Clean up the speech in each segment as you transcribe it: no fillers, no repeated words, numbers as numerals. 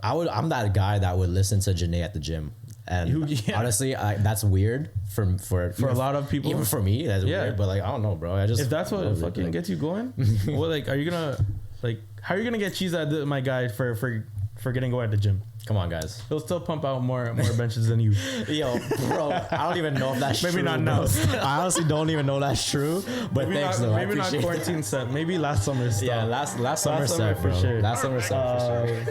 I'm that guy that would listen to Janae at the gym. And honestly, that's weird for a lot of people. Even for me, that's weird. But like, I don't know, bro. If that's what fucking gets you going, well, like, are you gonna how are you gonna get cheese out of my guy for getting going at the gym? Come on, guys. He'll still pump out more benches than you. Yo, bro, I don't even know if that's maybe true. Maybe not now. I honestly don't even know that's true. But maybe thanks, not, though. Maybe not quarantine set. Maybe last summer stuff. Yeah, last summer set, bro. For sure. Last summer set for sure.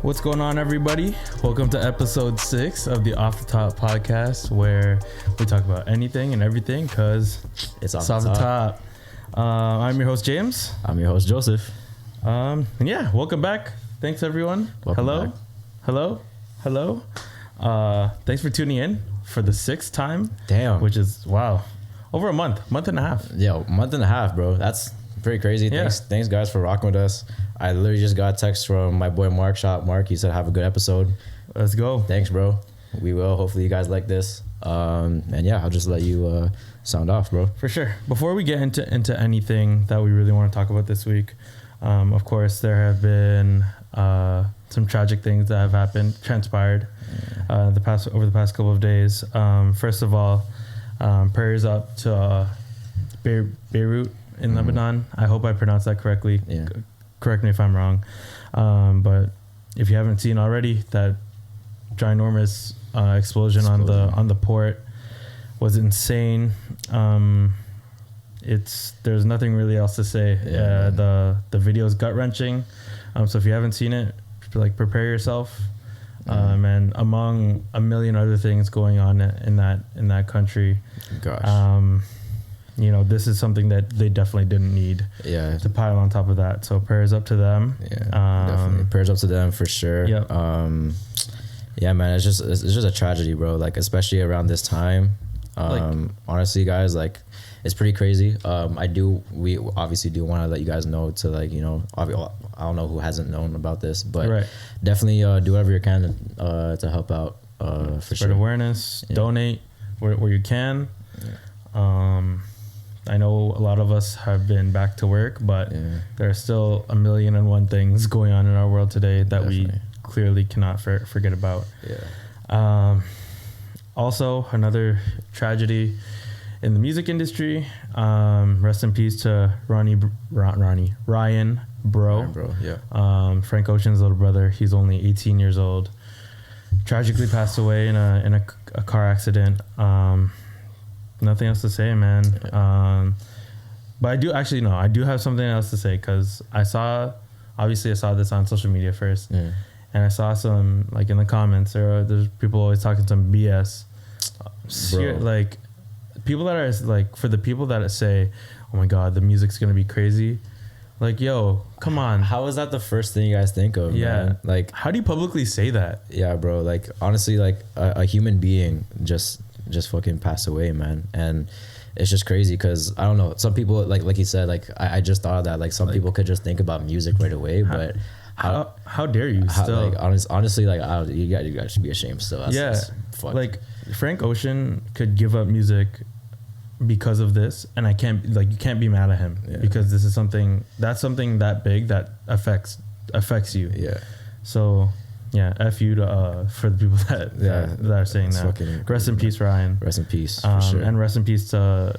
What's going on, everybody? Welcome to episode 6 of the Off the Top podcast, where we talk about anything and everything because it's off the top. I'm your host, James. I'm your host, Joseph. And yeah, welcome back. Thanks, everyone. Welcome back. Hello. Thanks for tuning in for the 6th time. Damn. Which is, wow, over a month and a half. Yo, month and a half, bro. That's pretty crazy. Yeah. Thanks, guys, for rocking with us. I literally just got a text from my boy Mark. Mark, he said, have a good episode. Let's go. Thanks, bro. We will. Hopefully you guys like this. And yeah, I'll just let you sound off, bro. For sure. Before we get into anything that we really want to talk about this week, of course, there have been some tragic things that have transpired over the past couple of days. First of all, prayers up to Beirut in Lebanon. I hope I pronounced that correctly. Yeah. Correct me if I'm wrong. But if you haven't seen already, that ginormous explosion on the port was insane. There's nothing really else to say. Yeah, the video is gut wrenching. So if you haven't seen it, like, prepare yourself. And among a million other things going on in that country, gosh. This is something that they definitely didn't need to pile on top of that. So prayers up to them. Yeah, definitely. Prayers up to them for sure. Yep. Yeah, man, it's just a tragedy, bro. Like, especially around this time. Honestly, guys, like, it's pretty crazy. We obviously do want to let you guys know to, like, I don't know who hasn't known about this, but definitely do whatever you can to help out. For spread sure. awareness, donate where you can. Yeah. I know a lot of us have been back to work, but there are still a million and one things going on in our world today that we clearly cannot forget about. Yeah. Also, another tragedy in the music industry. Rest in peace to Ryan Breaux. Yeah. Frank Ocean's little brother. He's only 18 years old. Tragically passed away in a car accident. Nothing else to say, man. But I do have something else to say, because I saw this on social media first, and I saw some, like, in the comments, there's people always talking some BS. Like, people that are, like, for the people that say, oh my God, the music's gonna be crazy. Like, yo, come on. How is that the first thing you guys think of? Yeah. Man? Like, how do you publicly say that? Yeah, bro. Like, honestly, like, a human being just fucking passed away, man. And it's just crazy because I don't know, some people, like you said, like, I just thought of that, like, some people could just think about music right away, but how dare you still? Like, honestly, like, you guys should be ashamed still. That's like, Frank Ocean could give up music because of this, and you can't be mad at him because this is something that big that affects you. Yeah. So yeah, F you to for the people that are saying that. Rest in peace, Ryan. Rest in peace, for sure. And rest in peace to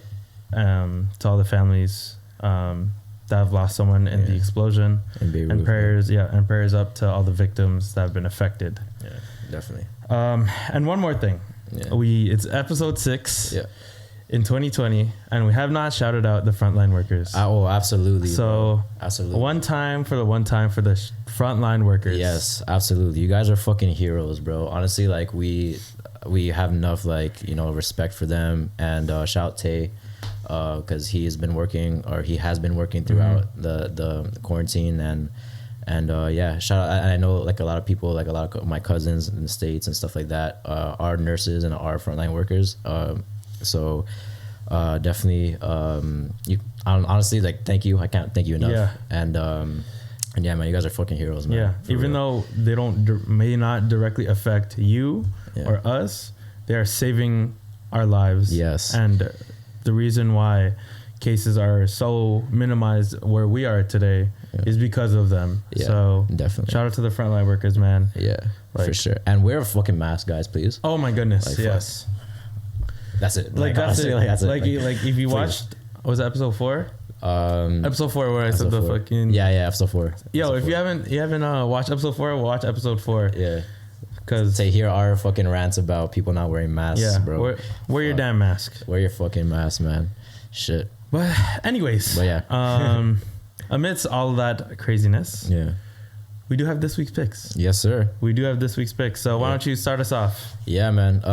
all the families that have lost someone in the explosion. In Beirut, and prayers up to all the victims that have been affected. Yeah, definitely. And one more thing. Yeah. It's episode 6. Yeah. In 2020, and we have not shouted out the frontline workers. Oh, absolutely. So, absolutely. One time for the frontline workers. Yes, absolutely. You guys are fucking heroes, bro. Honestly, like, we have enough, like, respect for them. And shout Tay, because he has been working throughout the quarantine, and shout out. I know, like, a lot of people, like a lot of my cousins in the States and stuff like that, are nurses and are frontline workers. So definitely honestly, like, thank you. I can't thank you enough. And And yeah, man, you guys are fucking heroes, man. Yeah, even though they may not directly affect you or us, they are saving our lives. Yes. And the reason why cases are so minimized where we are today is because of them. Yeah, so definitely. Shout out to the frontline workers, man. Yeah, for sure. And wear a fucking mask, guys, please. Oh my goodness, like, yes. That's it. Like that's honestly, it. Like if you watched, was it episode 4? Episode 4 where I said the fucking episode 4. Yo, episode if 4. you haven't watched episode 4, watch episode 4. Yeah. Because to hear our fucking rants about people not wearing masks, bro. Wear your damn mask. Wear your fucking mask, man. Shit. But anyways, amidst all of that craziness, we do have this week's picks. Yes, sir. We do have this week's picks. So why don't you start us off? Yeah, man.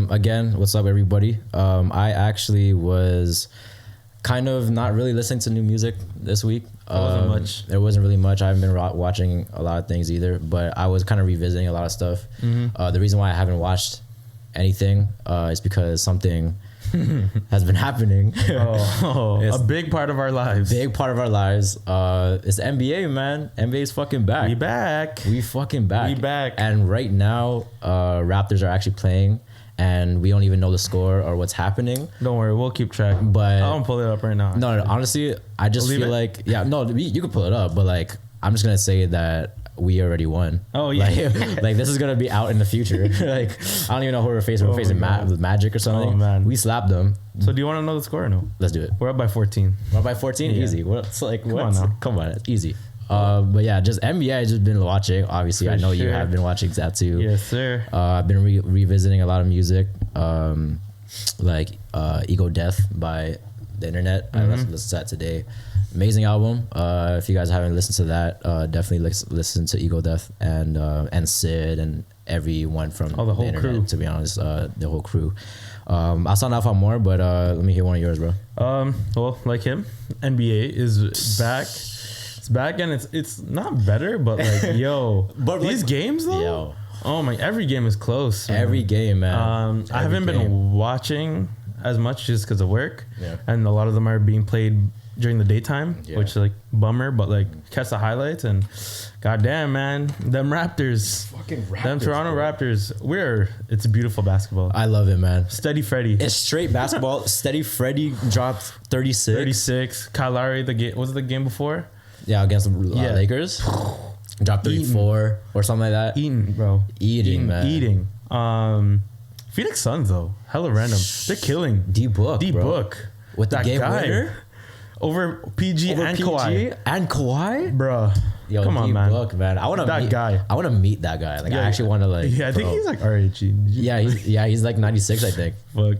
Again, what's up, everybody? I actually was kind of not really listening to new music this week. Wasn't much. There wasn't really much. I haven't been watching a lot of things either, but I was kind of revisiting a lot of stuff. The reason why I haven't watched anything is because something has been happening. A big part of our lives. Big part of our lives. It's the NBA, man. NBA's fucking back. We fucking back. And right now, Raptors are actually playing, and we don't even know the score or what's happening. Don't worry, we'll keep track. But I won't pull it up right now. No, honestly, I just feel like, you can pull it up, but like, I'm just gonna say that we already won. Oh yeah, like this is gonna be out in the future. Like I don't even know who we're facing. We're facing Magic or something. Oh man, we slapped them. So do you want to know the score or no? Let's do it. We're up by 14. We're up by 14. Yeah. Easy. What's like? Come on now. Come on, it's easy. But yeah, just NBA. I just been watching. Obviously, I know you have been watching that too. Yes, sir. I've been revisiting a lot of music, like Ego Death by The Internet. I listened to that today. Amazing album. If you guys haven't listened to that, definitely listen to Ego Death and Sid and everyone from the whole Internet, crew. to be honest, the whole crew. I'll sound off on more, but let me hear one of yours, bro. Well, like him, NBA is back. It's back, and it's not better, but like but these games though. Oh my! Every game is close. Man. Every game, man. I haven't been watching as much just because of work, and a lot of them are being played during the daytime, which is like bummer, but like catch the highlights and goddamn, man, them Raptors, them Toronto Raptors, it's beautiful basketball. I love it, man. Steady Freddy. It's straight basketball. Steady Freddy dropped 36. Kyle Lowry, was it the game before? Yeah, against the Lakers. Dropped 34 or something like that. Eating, man. Phoenix Suns though, hella random. They're killing. D-Book with that the game guy winner over PG and Kawhi. Bruh. Yo, come on, man. Look, man. I want to meet guy. I want to meet that guy. Like, I actually want to like. Yeah, I think he's like R.I.P. He's like 96, I think. Fuck.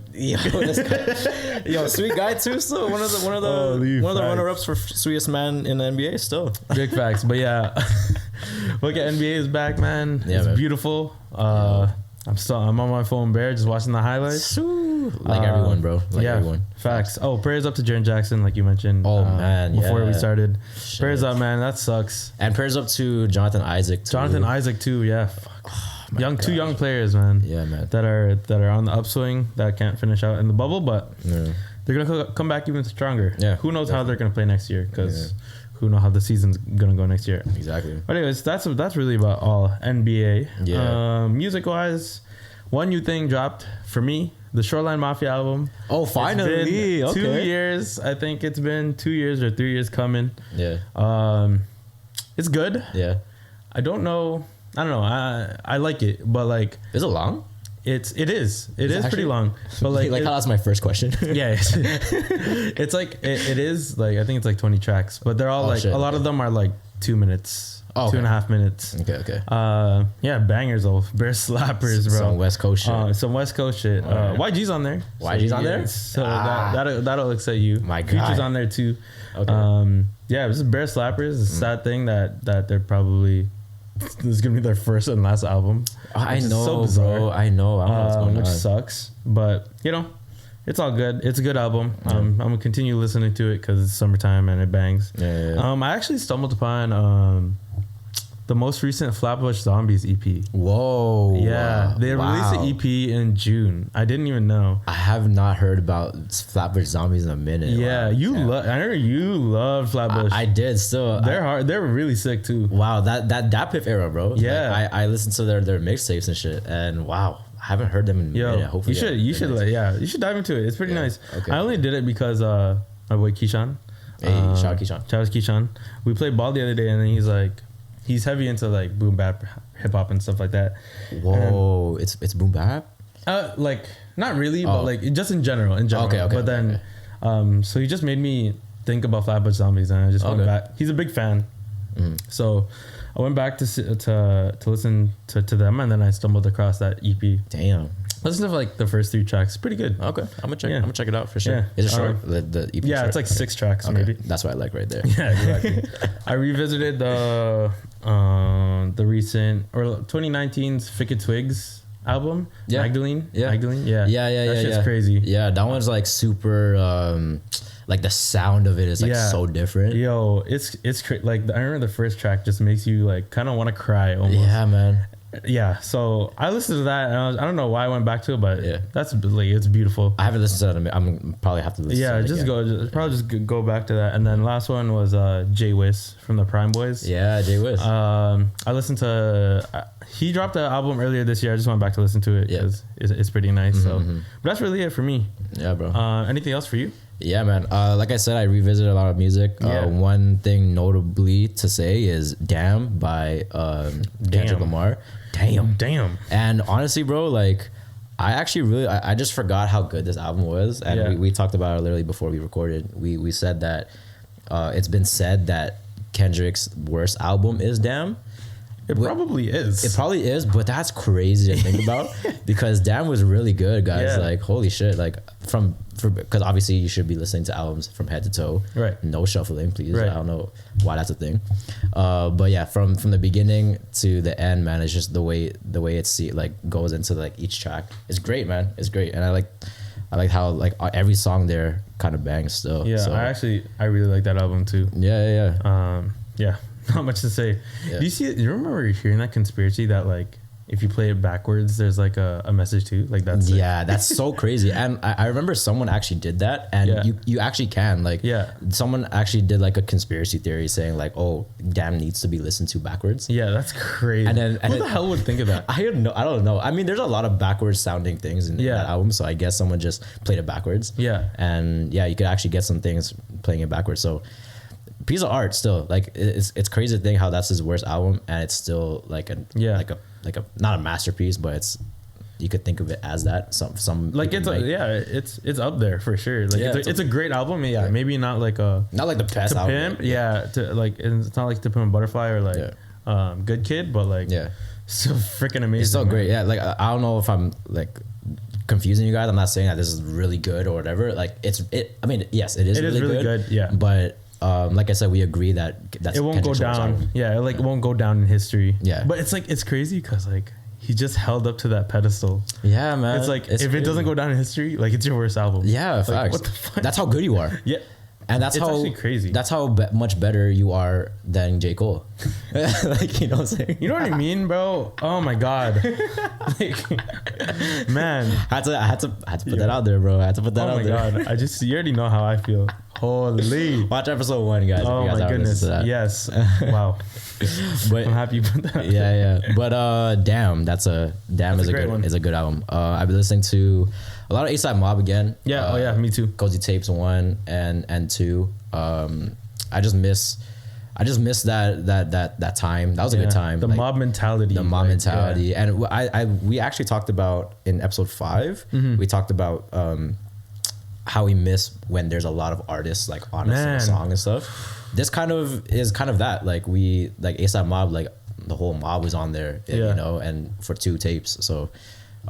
Yo, sweet guy too. Still one of the runner-ups for sweetest man in the NBA. Still big facts, but yeah. Look at NBA is back, man. Yeah, it's man. Beautiful. I'm on my phone, just watching the highlights. Like everyone, bro. Like everyone. Facts. Oh, prayers up to Jaren Jackson, like you mentioned. Oh man, before we started. Prayers up, man. That sucks. And prayers up to Jonathan Isaac too. Yeah. Two young players, man. Yeah, man. That are on the upswing that can't finish out in the bubble, but they're gonna come back even stronger. Yeah. Who knows how they're gonna play next year? Because who knows how the season's gonna go next year? Exactly. But anyways, that's really about all NBA. Yeah. Music wise, one new thing dropped for me. The Shoreline Mafia album. Oh, finally! It's been 2 years. I think it's been 2 years or 3 years coming. Yeah. It's good. Yeah. I don't know. I like it, but like, is it long? It is pretty long. But like how that's my first question. Yeah. It's like it is like, I think it's like 20 tracks, but they're all a lot of them are like 2 minutes. Oh, 2.5 minutes. Okay. Bangers though. Bear slappers, bro. Some West Coast shit. YG's on there. YG's on there? So that'll excite you. My God. Future's on there too. Okay. This is Bear Slappers. It's a sad thing that they're probably, this is gonna be their first and last album. I know, so bro. I know. I don't know what's going which on. Sucks, but it's all good. It's a good album. I'm gonna continue listening to it because it's summertime and it bangs. Yeah. I actually stumbled upon the most recent Flatbush Zombies EP. Whoa. Yeah, they wow. released the EP in June. I didn't even know. I have not heard about Flatbush Zombies in a minute. Yeah, wow. I heard you love Flatbush. I did still. They're hard. They're really sick too. Wow, that Piff era, bro. Yeah, like, I listened to their mixtapes and shit, and wow, I haven't heard them in a minute. Hopefully, you should you should dive into it. It's pretty nice. Okay. I only did it because my boy Keyshawn. Hey, shout out Keyshawn. Shout out Keyshawn. We played ball the other day, and then he's heavy into like boom bap, hip hop, and stuff like that. Whoa, it's boom bap. Like not really, but like just in general. Okay. But then, so he just made me think about Flatbush Zombies, and I just went back. He's a big fan, so I went back to listen to them, and then I stumbled across that EP. Damn. Listen to like the first 3 tracks. Pretty good. Okay, I'm gonna check it out for sure. Yeah. Is it short? The EP. Yeah, short? it's like 6 tracks maybe. That's what I like right there. Yeah, exactly. I revisited the recent or 2019's Ficked Twigs album. Yeah. Magdalene. Yeah. Magdalene. Yeah. That shit's crazy. Yeah, that one's like super. Like the sound of it is like so different. Yo, it's like I remember the first track just makes you like kind of want to cry almost. Yeah, man. Yeah, so I listened to that, and I don't know why I went back to it, but that's like it's beautiful. I haven't listened to that. I'm probably have to listen. Yeah, to it just go back to that, and then last one was Jay Wiss from the Prime Boys. Yeah, Jay Wiss. I listened to he dropped the album earlier this year. I just went back to listen to it because it's pretty nice. But that's really it for me. Yeah, bro. Anything else for you? Yeah, man. Like I said, I revisited a lot of music. One thing notably to say is "Damn" by Kendrick Lamar. Damn. And honestly, bro, like I actually really I just forgot how good this album was, and we talked about it literally before we recorded. We said that it's been said that Kendrick's worst album is "Damn." It probably is. It probably is, but that's crazy to think about because "Damn" was really good, guys. Yeah. Like, holy shit! Like because obviously you should be listening to albums from head to toe. Right. No shuffling, please. Right. I don't know why that's a thing. But yeah, from the beginning to the end, man, it's just the way it's like goes into like each track. It's great, man. It's great, and I like how like every song there kind of bangs still. Yeah, so. I really like that album too. Yeah. Yeah. Not much to say. Yeah. You remember hearing that conspiracy that like if you play it backwards, there's like a message too? Like that's that's so crazy. And I remember someone actually did that, and you actually can like someone actually did like a conspiracy theory saying like, oh, "Damn" needs to be listened to backwards. Yeah, that's crazy. And who the hell would think of that? I don't know. I mean, there's a lot of backwards sounding things in that album, so I guess someone just played it backwards. Yeah, and you could actually get some things playing it backwards. So. Piece of art still, like it's crazy to think how that's his worst album, and it's still like a not a masterpiece, but it's you could think of it as that. Some like it's up there for sure. Like it's a great album. Yeah, maybe not like the best album. Pimp, to like it's not like To Pimp a Butterfly or like Good Kid, but like so freaking amazing. It's so great. Yeah, like I don't know if I'm like confusing you guys. I'm not saying that this is really good or whatever. Like I mean, yes, it is really good. Yeah, but. Like I said, we agree that it won't go down. Yeah, it won't go down in history. Yeah, but it's crazy because like he just held up to that pedestal. Yeah, man. It's like if crazy. It doesn't go down in history, like it's your worst album. Yeah, like, facts. What the fuck? That's how good you are. Yeah. And that's how actually crazy. That's how much better you are than J. Cole. Like, you know what I'm saying? You know what I mean, bro? Oh my god. Like, man, I had to put that out there, bro. I had to put that out there. Oh my god. You already know how I feel. Holy. Watch episode 1, guys. Oh my goodness. Yes. Wow. But I'm happy you put that out there. Yeah. But Damn is a good album. I've been listening to a lot of A$AP Mob again. Yeah. Me too. Cozy Tapes 1 and 2. I just miss that time. That was a good time. The mob mentality. And we actually talked about in episode 5. Mm-hmm. We talked about how we miss when there's a lot of artists like on a song and stuff. This kind of is that. Like A$AP Mob, like the whole mob was on there, you know, and for 2 tapes. So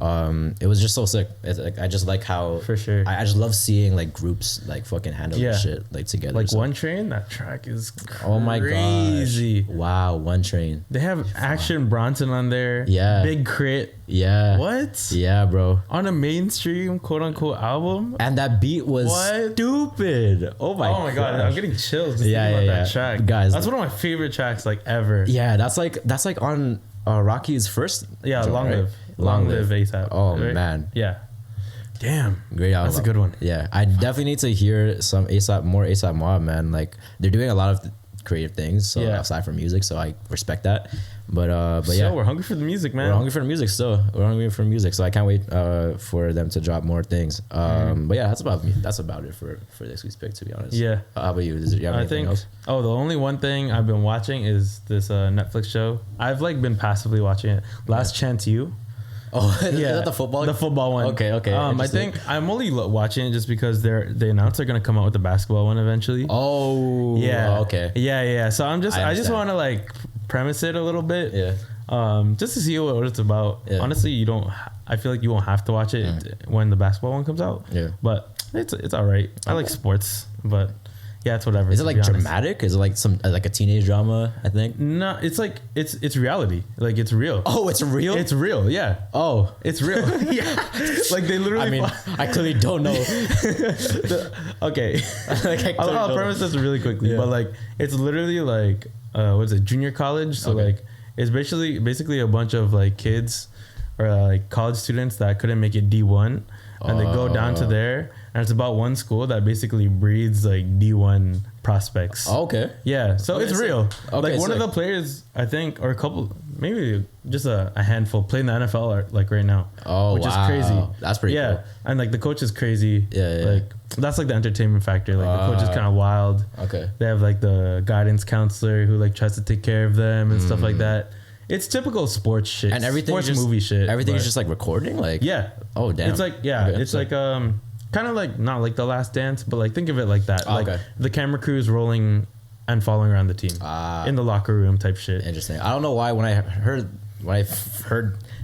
It was just so sick. It's like, I just like how For sure. I just love seeing like groups like fucking handle this shit like together. Like so. One Train, that track is crazy. Oh my gosh. Wow, One Train. They have Action Bronson on there. Yeah. Big Crit. Yeah. What? Yeah, bro. On a mainstream quote unquote album. And that beat was What? stupid. Oh my god, I'm getting chills. Just Yeah, thinking yeah, about yeah. that track. Guys. That's one of my favorite tracks like ever. Yeah, that's like on Rocky's first. Yeah, joint, Long right? Live. Long Live ASAP. Oh right? man. Yeah. Damn. Great album. That's a good one. Yeah, I definitely need to hear some more ASAP Mob, man. Like they're doing a lot of creative things, so aside from music, so I respect that. But yeah, we're hungry for the music, man. we're hungry for the music still. We're hungry for music, so I can't wait for them to drop more things. But yeah, that's about it for this week's pick, to be honest. Yeah. How about you? Do you have anything else? The only one thing I've been watching is this Netflix show. I've like been passively watching it. Last Chance U. Oh, is that the football? The football one. Okay. I think I'm only watching it just because they announced they're gonna come out with the basketball one eventually. Oh, yeah. Okay. Yeah. So I just understand. want to like premise it a little bit. Yeah. Just to see what it's about. Yeah. Honestly, I feel like you won't have to watch it when the basketball one comes out. Yeah. But it's all right. I like sports, but yeah, it's whatever. Is it like dramatic? Is it like some like a teenage drama? I think. No, it's like it's reality. Like it's real. Oh, it's real. It's real. Yeah. Oh, It's real. Yeah. Like they literally. I mean, I clearly don't know. Okay. Like, I'll premise this really quickly, but like it's literally like what is it, junior college? So like it's basically a bunch of like kids or like college students that couldn't make it D1, and they go down to there, and it's about one school that basically breeds like D1 prospects. Oh, okay. Yeah, so it's real. Okay, like one of the players, I think, or a couple, maybe just a handful, play in the NFL like right now. Oh, which is crazy. That's pretty cool. And like the coach is crazy. Yeah. Like that's like the entertainment factor. Like the coach is kind of wild. Okay. They have like the guidance counselor who like tries to take care of them and stuff like that. It's typical sports shit. And everything sports just, movie shit. Everything is just like recording, like Oh damn. It's like it's like kind of like not like The Last Dance, but like think of it like that. Like the camera crew is rolling and following around the team in the locker room type shit. Interesting. I don't know why when I heard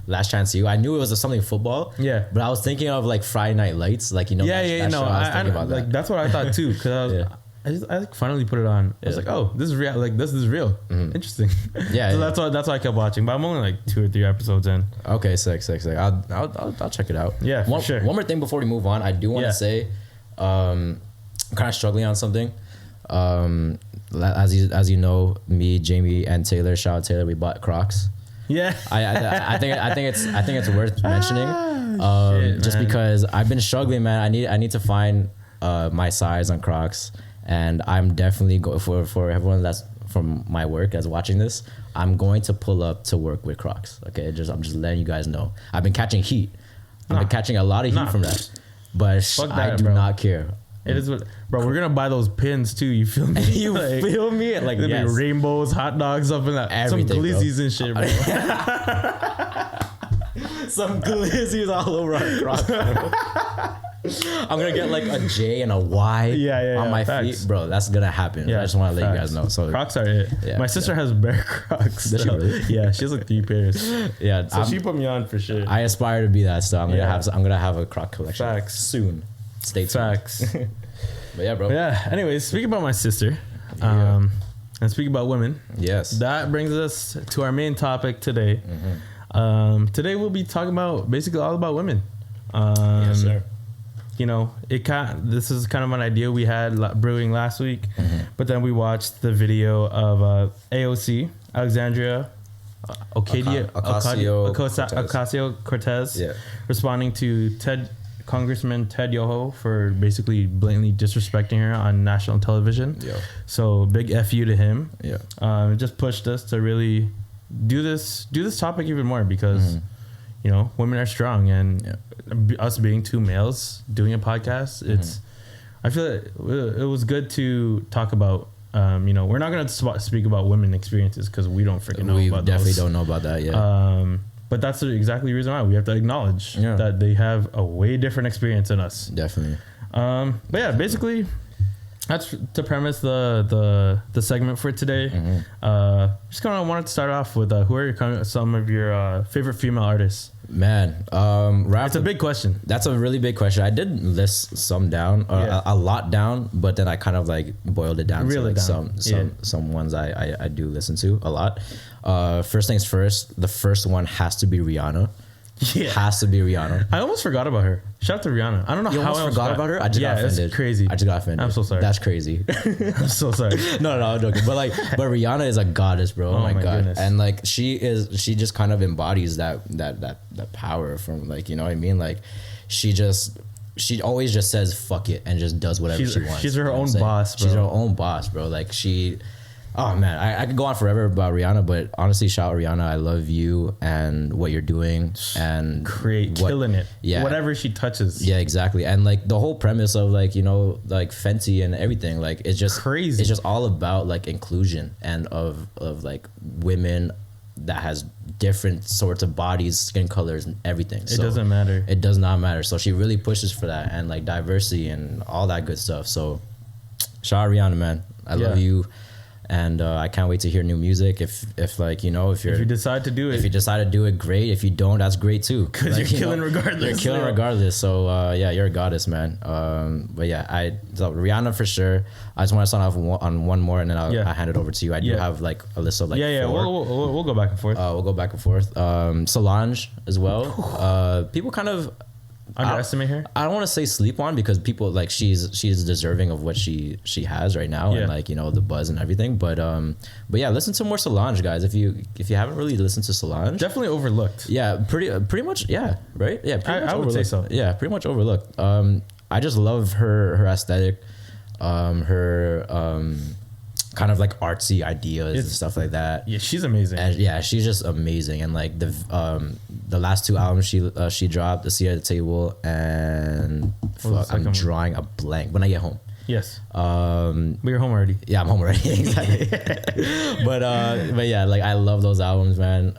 Last Chance U, I knew it was something football. Yeah. But I was thinking of like Friday Night Lights, like No, I was thinking about like that. that's what I thought too, because I like finally put it on. I was like, oh, this is real. Like this is real. Interesting. Yeah. So that's why I kept watching. But I'm only like 2 or 3 episodes in. Okay, sick. I'll check it out. Yeah, for sure. One more thing before we move on, I do want to say, I'm kind of struggling on something. As you know, me, Jamie, and Taylor, shout out Taylor, we bought Crocs. Yeah. I think it's worth mentioning. Shit, just man. because I've been struggling, man. I need to find my size on Crocs, and I'm definitely for everyone that's from my work that's watching this. I'm going to pull up to work with Crocs. Okay, I'm just letting you guys know. I've been catching heat. I've been catching a lot of heat from that, but I do not care. It is what, bro. We're gonna buy those pins too. You feel me? You feel me? Like there'll be rainbows, hot dogs up in that. Everything, some glizzies and shit, bro. Some glizzies all over our Crocs. I'm gonna get like a J and a Y on my feet, bro. That's gonna happen. I just want to let you guys know. So Crocs are it. Yeah, my sister has bare Crocs. Does she really? Yeah, she has like 3 pairs. Yeah, so she put me on for sure. I aspire to be that. So I'm gonna have a Croc collection soon. Stay tuned. Facts. But yeah, bro. Yeah. Anyways, speaking about my sister, and speaking about women, yes, that brings us to our main topic today. Today we'll be talking about basically all about women. Yes, sir. You know, this is kind of an idea we had brewing last week, but then we watched the video of AOC, Alexandria Ocasio-Cortez, responding to Congressman Ted Yoho for basically blatantly disrespecting her on national television. So big F you to him. It just pushed us to really do this topic even more because you know, women are strong, and us being 2 males doing a podcast, I feel it was good to talk about. You know, we're not going to speak about women experiences because we don't freaking know about those. We definitely don't know about that yet. But that's exactly the reason why we have to acknowledge that they have a way different experience than us. Definitely. But yeah, basically, that's to premise the segment for today. Just kind of wanted to start off with who are some of your favorite female artists? Man, rap. It's a big question. That's a really big question. I did list some down, a lot down, but then I kind of like boiled it down to like some ones I do listen to a lot. First things first, the first one has to be Rihanna. Yeah. Has to be Rihanna. I almost forgot about her. Shout out to Rihanna. I don't know how I forgot about her. I just got offended. It's crazy. I just got offended. I'm so sorry. That's crazy. I'm so sorry. No, I'm joking. But Rihanna is a goddess, bro. Oh my god. Goodness. And like she just kind of embodies that power from, like, you know what I mean? Like she always just says fuck it and just does whatever she wants. She's her own boss, bro. She's her own boss, bro. Like oh man, I could go on forever about Rihanna, but honestly, shout out Rihanna. I love you and what you're doing and killing it. Yeah, whatever she touches. Yeah, exactly. And like the whole premise of like, you know, like Fenty and everything, like it's just crazy. It's just all about like inclusion and of like women that has different sorts of bodies, skin colors, and everything. It doesn't matter. It does not matter. So she really pushes for that and like diversity and all that good stuff. So shout out Rihanna, man. I love you. And I can't wait to hear new music. If like, you know, if you decide to do it, if you decide to do it, great. If you don't, that's great too. Because like, you're killing regardless. You're killing regardless. So yeah, you're a goddess, man. But yeah, so Rihanna for sure. I just want to start off on one more, and then I'll hand it over to you. I do have like a list of like four. We'll go back and forth. We'll go back and forth. Solange as well. People kind of underestimate her. I don't want to say sleep on, because people like she's deserving of what she has right now, and like, you know, the buzz and everything. But yeah, listen to more Solange, guys. If you haven't really listened to Solange, definitely overlooked. Yeah, pretty much. Yeah, right. Yeah, I would say so. Yeah, pretty much overlooked. I just love her aesthetic, her kind of like artsy ideas and stuff like that. Yeah, she's amazing. And yeah, she's just amazing. And like the last two albums she dropped, The Seat at the Table and I'm drawing a blank. When I Get Home. Yes. But you're home already. Yeah, I'm home already. Exactly. but yeah, like I love those albums, man.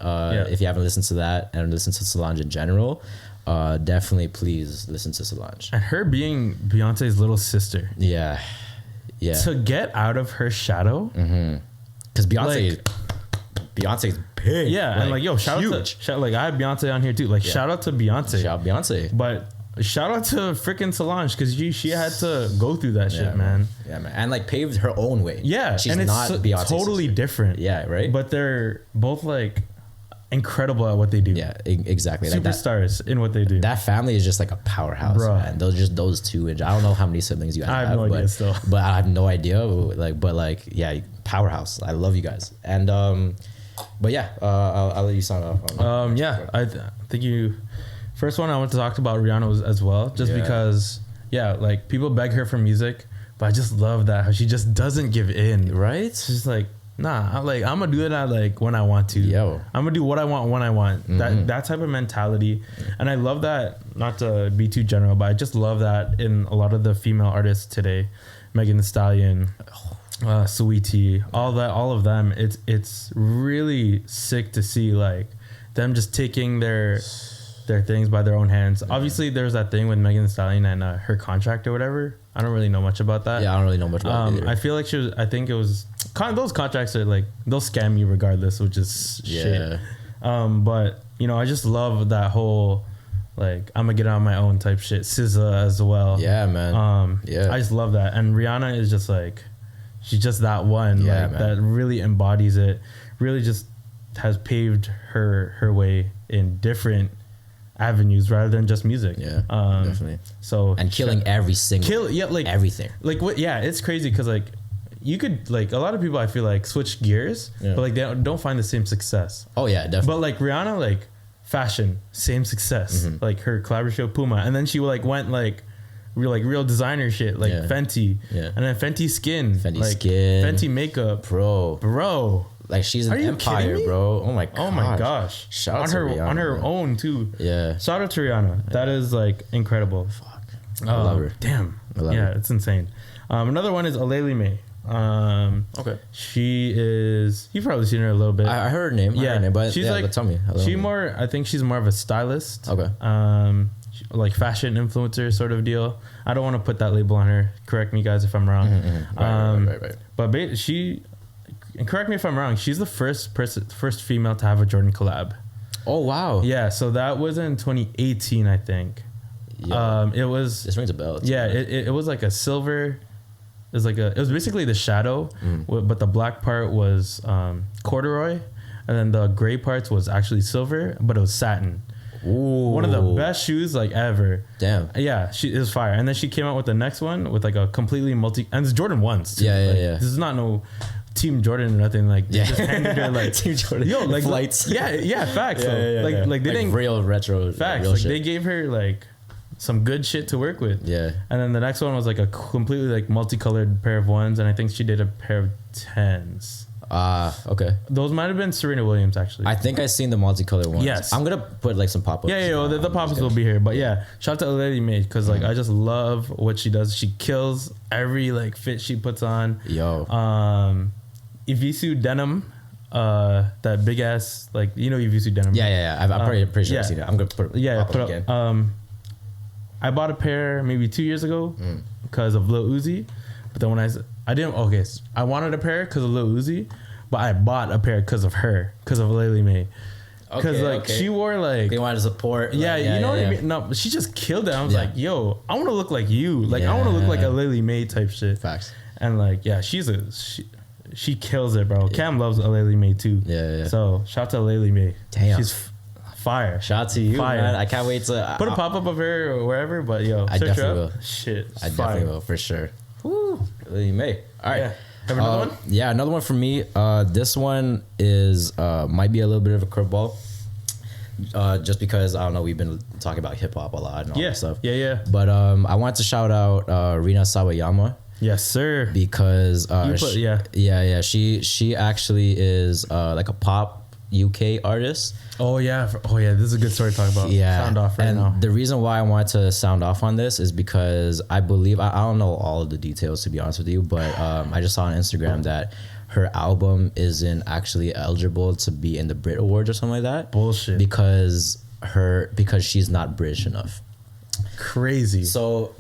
If you haven't listened to that and listened to Solange in general, definitely please listen to Solange. And her being Beyonce's little sister. Yeah. Yeah. To get out of her shadow. Because Beyonce's big. Yeah. Like, and like, yo, shout out to, like, I have Beyonce on here too. Like, shout out to Beyonce. Shout out Beyonce. But shout out to freaking Solange, because she had to go through that shit, man. Yeah, man. And like paved her own way. Yeah. She's and not Beyonce's totally sister. Different. Yeah, right? But they're both like incredible at what they do. Yeah, exactly. Superstars like in what they do. That family is just like a powerhouse, man. Those two. And I don't know how many siblings you guys have. I have no idea still. But I have no idea. But yeah, powerhouse. I love you guys. And but yeah, I'll let you sign off. I think you. First one I want to talk about Rihanna as well, just because like people beg her for music, but I just love that how she just doesn't give in. Right? She's like, nah, I'm gonna do it like when I want to. I'm gonna do what I want when I want. That type of mentality. And I love that, not to be too general, but I just love that in a lot of the female artists today. Megan Thee Stallion, Saweetie, all of them. It's really sick to see like them just taking their things by their own hands. Obviously there's that thing with Megan Thee Stallion and her contract or whatever. I don't really know much about that. Yeah, I don't really know much about it either. I feel like I think it was those contracts are like, they'll scam you regardless, which is shit. But you know, I just love that whole like I'm gonna get on my own type shit. SZA as well. Yeah, man. I just love that. And Rihanna is just like, she's just that one that really embodies it. Really just has paved her way in different avenues rather than just music. Definitely. So and killing every single like everything. Like what? Yeah, it's crazy because like you could like a lot of people I feel like switch gears, but like they don't find the same success. Oh yeah, definitely. But like Rihanna, like fashion, same success. Like her collaboration with Puma, and then she like went like real designer shit like Fenty, and then Fenty skin, Fenty makeup, bro. Like she's an empire, bro. Oh my gosh. Shout out on to her Rihanna, on her own too. Yeah. Shout out to Rihanna. That is like incredible. Fuck. I love her. Damn. I love her. It's insane. Another one is Aleali May. Okay. She is. You've probably seen her a little bit. I heard her name. But she's like. But tell me. I think she's more of a stylist. Okay. like fashion influencer sort of deal. I don't want to put that label on her. Correct me, guys, if I'm wrong. Right. But and correct me if I'm wrong. She's the first female to have a Jordan collab. Oh wow. Yeah. So that was in 2018, I think. Yeah. It was. This rings a bell. Yeah. It was like a silver. It was basically the shadow, but the black part was corduroy, and then the gray parts was actually silver, but it was satin. Ooh. One of the best shoes like ever. Damn. Yeah, it was fire. And then she came out with the next one with like a completely and it's Jordan 1s too. Yeah. This is not no Team Jordan or nothing. Like they just handed her like Team Jordan. Yo, like flights. Yeah, facts. Yeah. Like they didn't real retro facts. real Like shit. they gave her like some good shit to work with. Yeah. And then the next one was like a completely like multicolored pair of 1s, and I think she did a pair of 10s. Okay. Those might have been Serena Williams actually. I think I seen the multicolored ones. Yes. I'm gonna put like some pop-ups. Yeah, the pop-ups will be here. But yeah, shout out to Aleali May, because like I just love what she does. She kills every like fit she puts on. Yo. Evisu denim, that big ass, like, you know, Evisu denim. Yeah. I'm pretty sure I've seen it. I'm gonna put put up again. I bought a pair maybe 2 years ago because of Lil Uzi, but then when I wanted a pair because of Lil Uzi, but I bought a pair because of her, because of Aleali May. Because she wore like, they wanted to support. Yeah, like, you know what I mean? No, but she just killed it. I was like, yo, I want to look like you. Like, I want to look like a Aleali May type shit. Facts. And like, yeah, she kills it, bro. Cam loves Aleali May too. Yeah. So shout out to Aleali May. Damn. She's fire. Shout out to you, Fire. man. I can't wait to Put a pop-up of her or wherever, but yo, I search her definitely up. will. Shit. I definitely will, for sure. Woo. You may. All right. Yeah. Have another one? Yeah, another one for me. This one is might be a little bit of a curveball. Just because, I don't know, we've been talking about hip hop a lot and all that stuff. Yeah. But I wanted to shout out Rina Sawayama. Yes, sir. Because she actually is like a pop UK artist. Oh yeah, this is a good story to talk about. Yeah, sound off right now. The reason why I wanted to sound off on this is because I believe I don't know all of the details, to be honest with you, but I just saw on Instagram that her album isn't actually eligible to be in the Brit Awards or something like that. Bullshit. Because she's not British enough. Crazy. So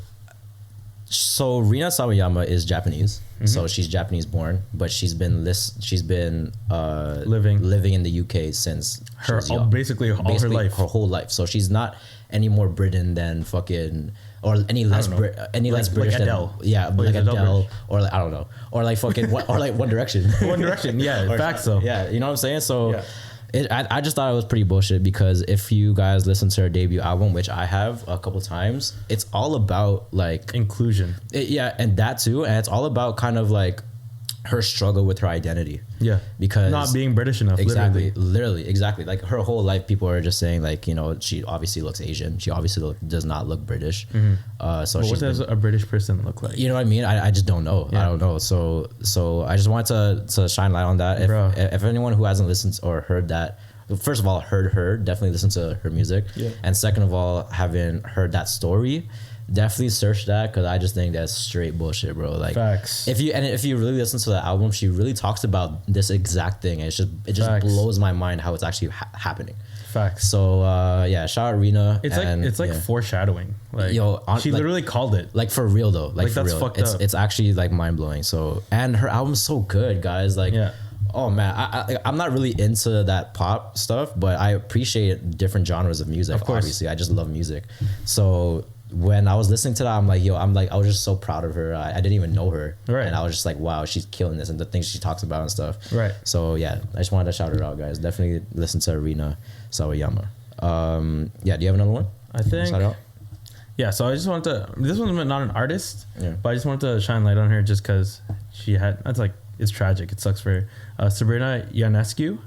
Rina Sawayama is Japanese, so she's Japanese born, but she's been living in the UK since she was young. Basically her life, her whole life. So she's not any more Britain than fucking, or any less less British than Adele. Like Adele, or like, I don't know, or like fucking or like One Direction. One Direction, yeah, facts though. Yeah, you know what I'm saying? So. Yeah. I just thought it was pretty bullshit, because if you guys listen to her debut album, which I have a couple times, it's all about like inclusion. And that too. And it's all about kind of like her struggle with her identity. Yeah. Because not being British enough. Literally. Exactly. Like her whole life, people are just saying like, you know, she obviously looks Asian. She obviously does not look British. So what does a British person look like? You know what I mean? I just don't know. Yeah. I don't know. So I just wanted to shine light on that. If anyone who hasn't listened or heard that, first of all, heard her, definitely listen to her music. Yeah. And second of all, haven't heard that story, definitely search that, because I just think that's straight bullshit, bro. Like, facts. If you really listen to the album, she really talks about this exact thing. And it just blows my mind how it's actually happening. Facts. So shout out Rina. It's like foreshadowing. Like, she literally called it. Like, for real though. Like for that's real. Fucked up. It's actually like mind blowing. So, and her album's so good, guys. Like, oh man, I'm not really into that pop stuff, but I appreciate different genres of music. Of course. Obviously, I just love music. So when I was listening to that, I'm like, I was just so proud of her. I didn't even know her. Right. And I was just like, wow, she's killing this, and the things she talks about and stuff. Right. So yeah, I just wanted to shout her out, guys. Definitely listen to Rina Sawayama. Do you have another one? I think. Shout out? Yeah, so I just wanted to, this one's not an artist, but I just wanted to shine light on her just because it's tragic. It sucks for her. Sabrina Ionescu.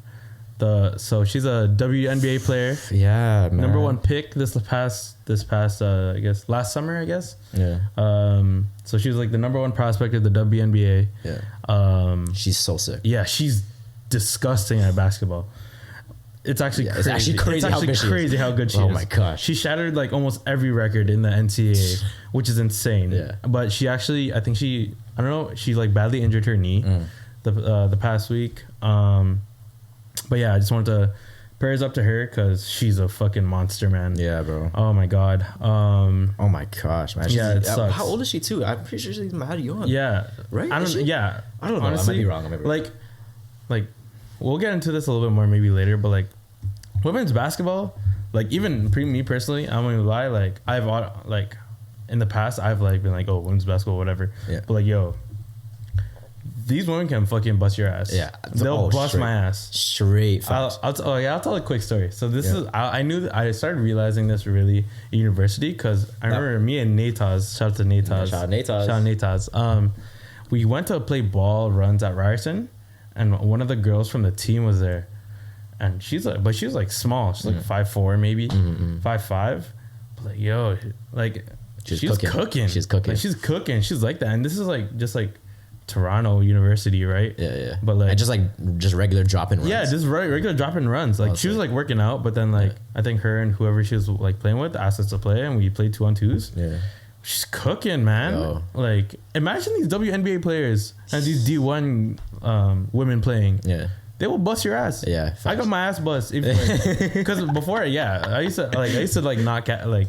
So she's a WNBA player. Yeah, man. Number one pick this past I guess last summer, I guess. Yeah. So she was like the number one prospect of the WNBA. Yeah. She's so sick. Yeah, she's disgusting at basketball. It's actually crazy. It's actually crazy how good she is. Oh my gosh. She shattered like almost every record in the NCAA, which is insane. Yeah. But she actually, I think she like badly injured her knee the past week. But yeah, I just wanted to prayers up to her because she's a fucking monster, man. Yeah, bro. Oh my god. Oh my gosh, man. Yeah, it sucks. How old is she too? I'm pretty sure she's mad young. Yeah. Right? I don't. Yeah. I don't know. Honestly, I might be wrong. Like, we'll get into this a little bit more maybe later, but like, women's basketball, like even me personally, I'm gonna lie. Like, I've like, in the past, I've like been like, oh, women's basketball, whatever. Yeah. But like, yo, these women can fucking bust your ass. Yeah. They'll bust my ass. Straight facts. I'll tell a quick story. So this is I knew that I started realizing this really at university because I remember me and Nataz. Shout out to Nataz. Shout out Nataz. We went to play ball runs at Ryerson, and one of the girls from the team was there, and she was like small. She's like 5'4", maybe 5'5". But like, yo, like she's cooking. She's cooking. Like, she's cooking. She's like that, and this is like just like Toronto University, right? Yeah. But like, and just regular drop-in runs. Yeah, just regular drop-in runs. Like, she was like working out, but then like I think her and whoever she was like playing with asked us to play, and we played 2-on-2s. Yeah. She's cooking, man. Yo. Like, imagine these WNBA players and these D1 women playing. Yeah. They will bust your ass. Yeah. Facts. I got my ass bust because before, I used to like not like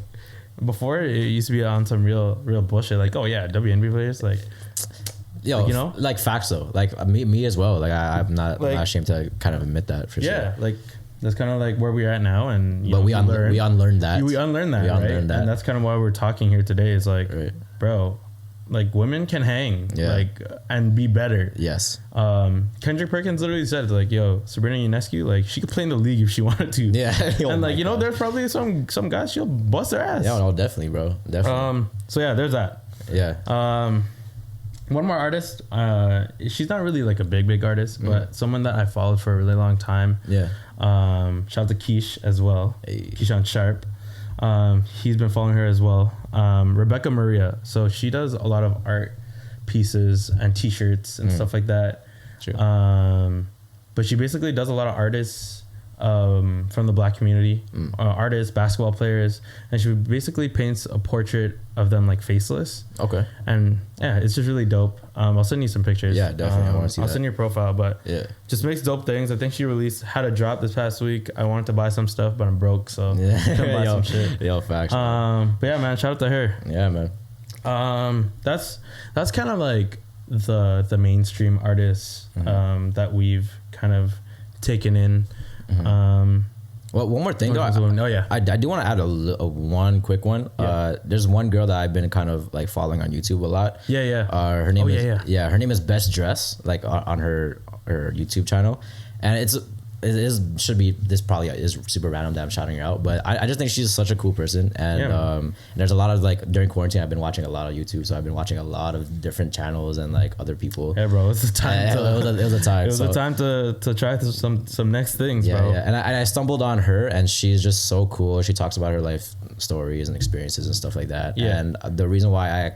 before it used to be on some real bullshit. Like, oh yeah, WNBA players like. Yo, like, you know, like facts though. Like me as well. Like I'm not ashamed to kind of admit that for sure. Yeah, like that's kind of like where we're at now, and we unlearned that. We unlearned that, right? And that's kind of why we're talking here today. Is like, bro, like women can hang, like, and be better. Yes. Kendrick Perkins literally said, like, yo, Sabrina Ionescu, like, she could play in the league if she wanted to. Yeah. And like, you know, there's probably some guys she'll bust their ass. Yeah, no, definitely, bro. Definitely. So yeah, there's that. Yeah. One more artist. She's not really like a big artist, but someone that I followed for a really long time. Yeah. Shout out to Keish as well. Hey. Keyshawn Sharp. He's been following her as well. Rebecca Maria. So she does a lot of art pieces and T-shirts and stuff like that. True. But she basically does a lot of artists from the Black community, artists, basketball players, and she basically paints a portrait of them like faceless. Okay. And yeah, it's just really dope. I'll send you some pictures. Yeah, definitely. I want to see I'll send you a profile, but just makes dope things. I think she had a drop this past week. I wanted to buy some stuff, but I'm broke, so couldn't buy some shit. Yo, facts. But yeah, man, shout out to her. Yeah, man. That's kind of like the mainstream artists that we've kind of taken in. Well, one more thing though. I do want to add a one quick one. There's one girl that I've been kind of like following on YouTube a lot. Her name her name is Best Dress, like on her YouTube channel, and this probably is super random that I'm shouting her out, but I just think she's such a cool person, and there's a lot of like during quarantine I've been watching a lot of YouTube, so I've been watching a lot of different channels and like other people. Yeah, bro, it's the time. It was a time. It was a time to try some next things, bro. Yeah, and I stumbled on her, and she's just so cool. She talks about her life stories and experiences and stuff like that. Yeah. And the reason why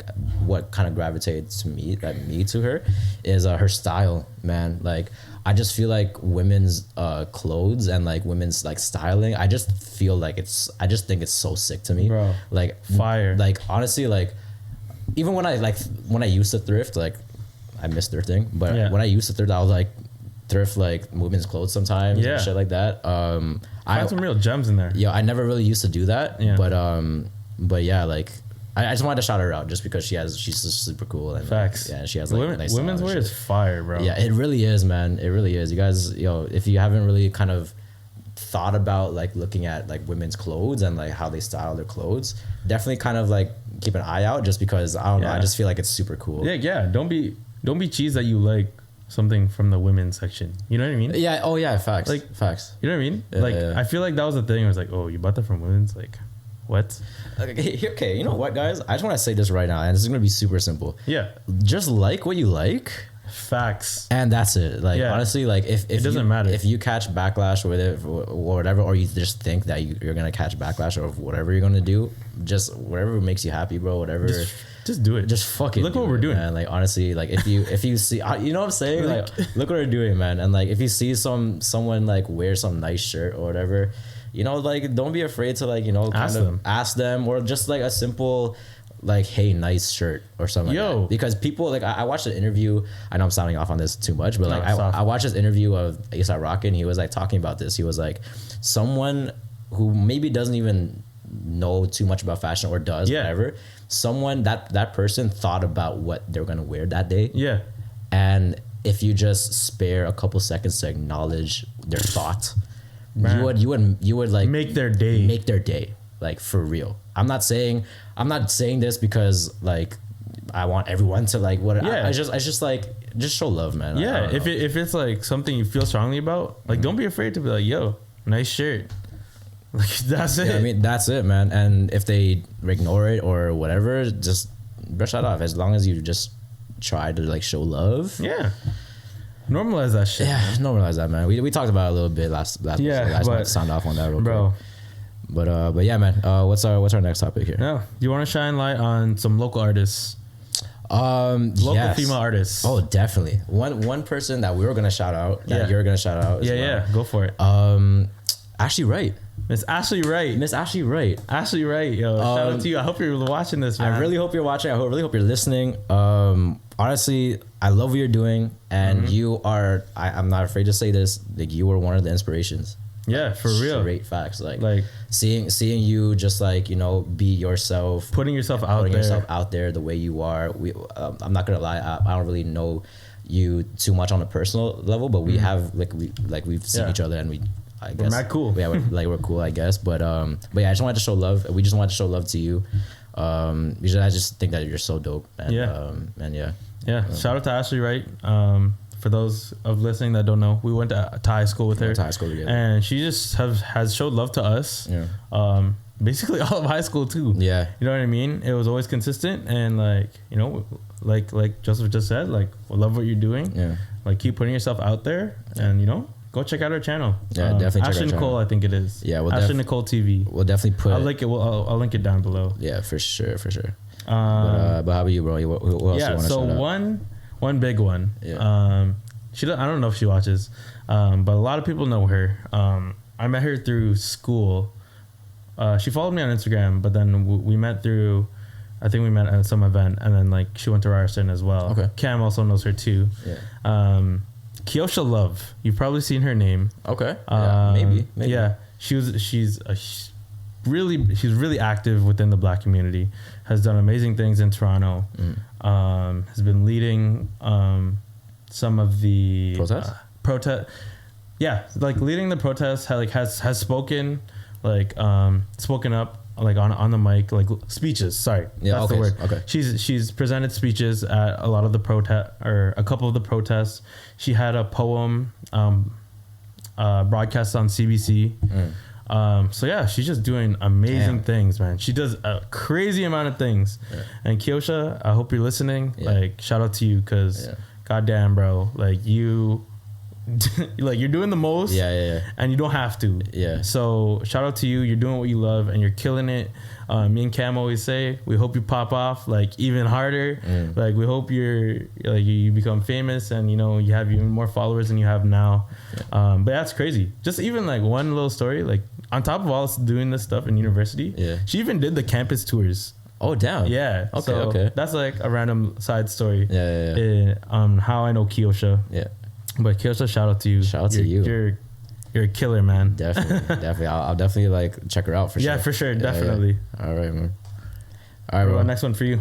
what kind of gravitated me to her is her style, man. Like, I just feel like women's clothes and like women's like styling, I just think it's so sick to me, bro. Like, fire. Like, honestly, like, even when I used to thrift, like, I miss thrifting, but when I used to thrift, I was like thrift like women's clothes sometimes and shit like that. I found some real gems in there. Yeah, I never really used to do that, but yeah, like, I just wanted to shout her out just because she's just super cool, and facts. She has like nice women's wear is fire, bro. Yeah, it really is, man. It really is. You guys, if you haven't really kind of thought about like looking at like women's clothes and like how they style their clothes, definitely kind of like keep an eye out, just because I don't know, I just feel like it's super cool. Yeah. Don't be cheese that you like something from the women's section. You know what I mean? Yeah. Oh yeah. Facts. Like, facts. You know what I mean? I feel like that was the thing. I was like, oh, you bought that from women's? Like, what? Okay, you know what, guys? I just want to say this right now, and this is going to be super simple. Yeah. Just like what you like. Facts. And that's it. Like, honestly, like, if it doesn't matter. If you catch backlash with it or whatever, or you just think that you're going to catch backlash or whatever you're going to do, just whatever makes you happy, bro, whatever. Just do it. Just fucking look what we're doing, man. Like, honestly, like, if you see, you know what I'm saying? Like, look what we're doing, man. And like, if you see someone like wear some nice shirt or whatever, like, don't be afraid to like, kind of ask them, or just like a simple like, hey, nice shirt or something like that. Because people, like, I watched an interview. I know I'm sounding off on this too much, but like I watched this interview of A$AP Rocky, and he was like talking about this. He was like, someone who maybe doesn't even know too much about fashion or does, whatever, someone that person thought about what they're gonna wear that day. Yeah. And if you just spare a couple seconds to acknowledge their thought, you would like make their day. Like, for real. I'm not saying this because like I want everyone to like what. Yeah. I just like, just show love, man. Yeah. If it's like something you feel strongly about, like, don't be afraid to be like, yo, nice shirt. Like, that's it. Yeah, I mean, that's it, man. And if they ignore it or whatever, just brush that off. As long as you just try to like show love. Yeah. Normalize that shit. Yeah, man. Normalize that, man. We talked about it a little bit last episode. I just want to sound off on that real quick. But yeah, man. What's our next topic here? No, do you want to shine light on some local artists? Local female artists. Oh, definitely. One person that we were gonna shout out, that you're gonna shout out. Yeah, go for it. Ashley Wright. Miss Ashley Wright. Ashley Wright, yo. Shout out to you. I hope you're watching this, man. I really hope you're watching. I really hope you're listening. Honestly, I love what you're doing, and you are. I'm not afraid to say this. Like, you were one of the inspirations. Yeah, for real. Straight facts. Like seeing you just like, you know, be yourself, putting yourself out there the way you are. I'm not gonna lie. I don't really know you too much on a personal level, but we have we've seen each other, and I guess we're not cool. Yeah, we're cool, I guess. But yeah, I just wanted to show love. We just wanted to show love to you. Because I just think that you're so dope. And, yeah. Shout out to Ashley Wright. For those of listening that don't know, we went to high school with her. Went to high school together. And she just has showed love to us. Yeah. Basically all of high school too. Yeah. You know what I mean? It was always consistent, and like, you know, like Joseph just said, like, we love what you're doing. Yeah. Like, keep putting yourself out there, and, you know, go check out our channel. Yeah, definitely check out Ashley Nicole, channel. I think it is. Yeah, Ashley Nicole TV. We'll definitely put. I'll link it down below. Yeah, for sure. But how about you, bro? Who else do you want to shout out? One big one. Yeah. I don't know if she watches, but a lot of people know her. I met her through school. She followed me on Instagram, but then we met through. I think we met at some event, and then like she went to Ryerson as well. Okay. Cam also knows her too. Yeah. Kiosha Love, you've probably seen her name. Okay. Maybe. Yeah. She's really active within the Black community. Has done amazing things in Toronto. Has been leading some of the protest. Yeah, like leading the protests. Has spoken spoken up like on the mic, like speeches. Sorry, that's the word. Okay. She's presented speeches at a lot of the protest, or a couple of the protests. She had a poem broadcast on CBC. So yeah, she's just doing amazing things, man. She does a crazy amount of things. Yeah. And Kiosha, I hope you're listening. Yeah. Like, shout out to you, because goddamn, bro, like you. Like, you're doing the most, and you don't have to. Yeah. So shout out to you. You're doing what you love, and you're killing it. Me and Cam always say, we hope you pop off like even harder. Like, we hope you become famous, and, you know, you have even more followers than you have now. But that's crazy. Just even like one little story, like on top of all doing this stuff in university, she even did the campus tours. Oh, damn. Yeah. Okay. That's like a random side story. Yeah. How I know Kiosha. Yeah. But Kiosha, shout out to you. Shout out to you. You're a killer, man. Definitely. I'll definitely like check her out for sure. Yeah, for sure. Definitely. Yeah. All right, man. All right, bro. Next one for you.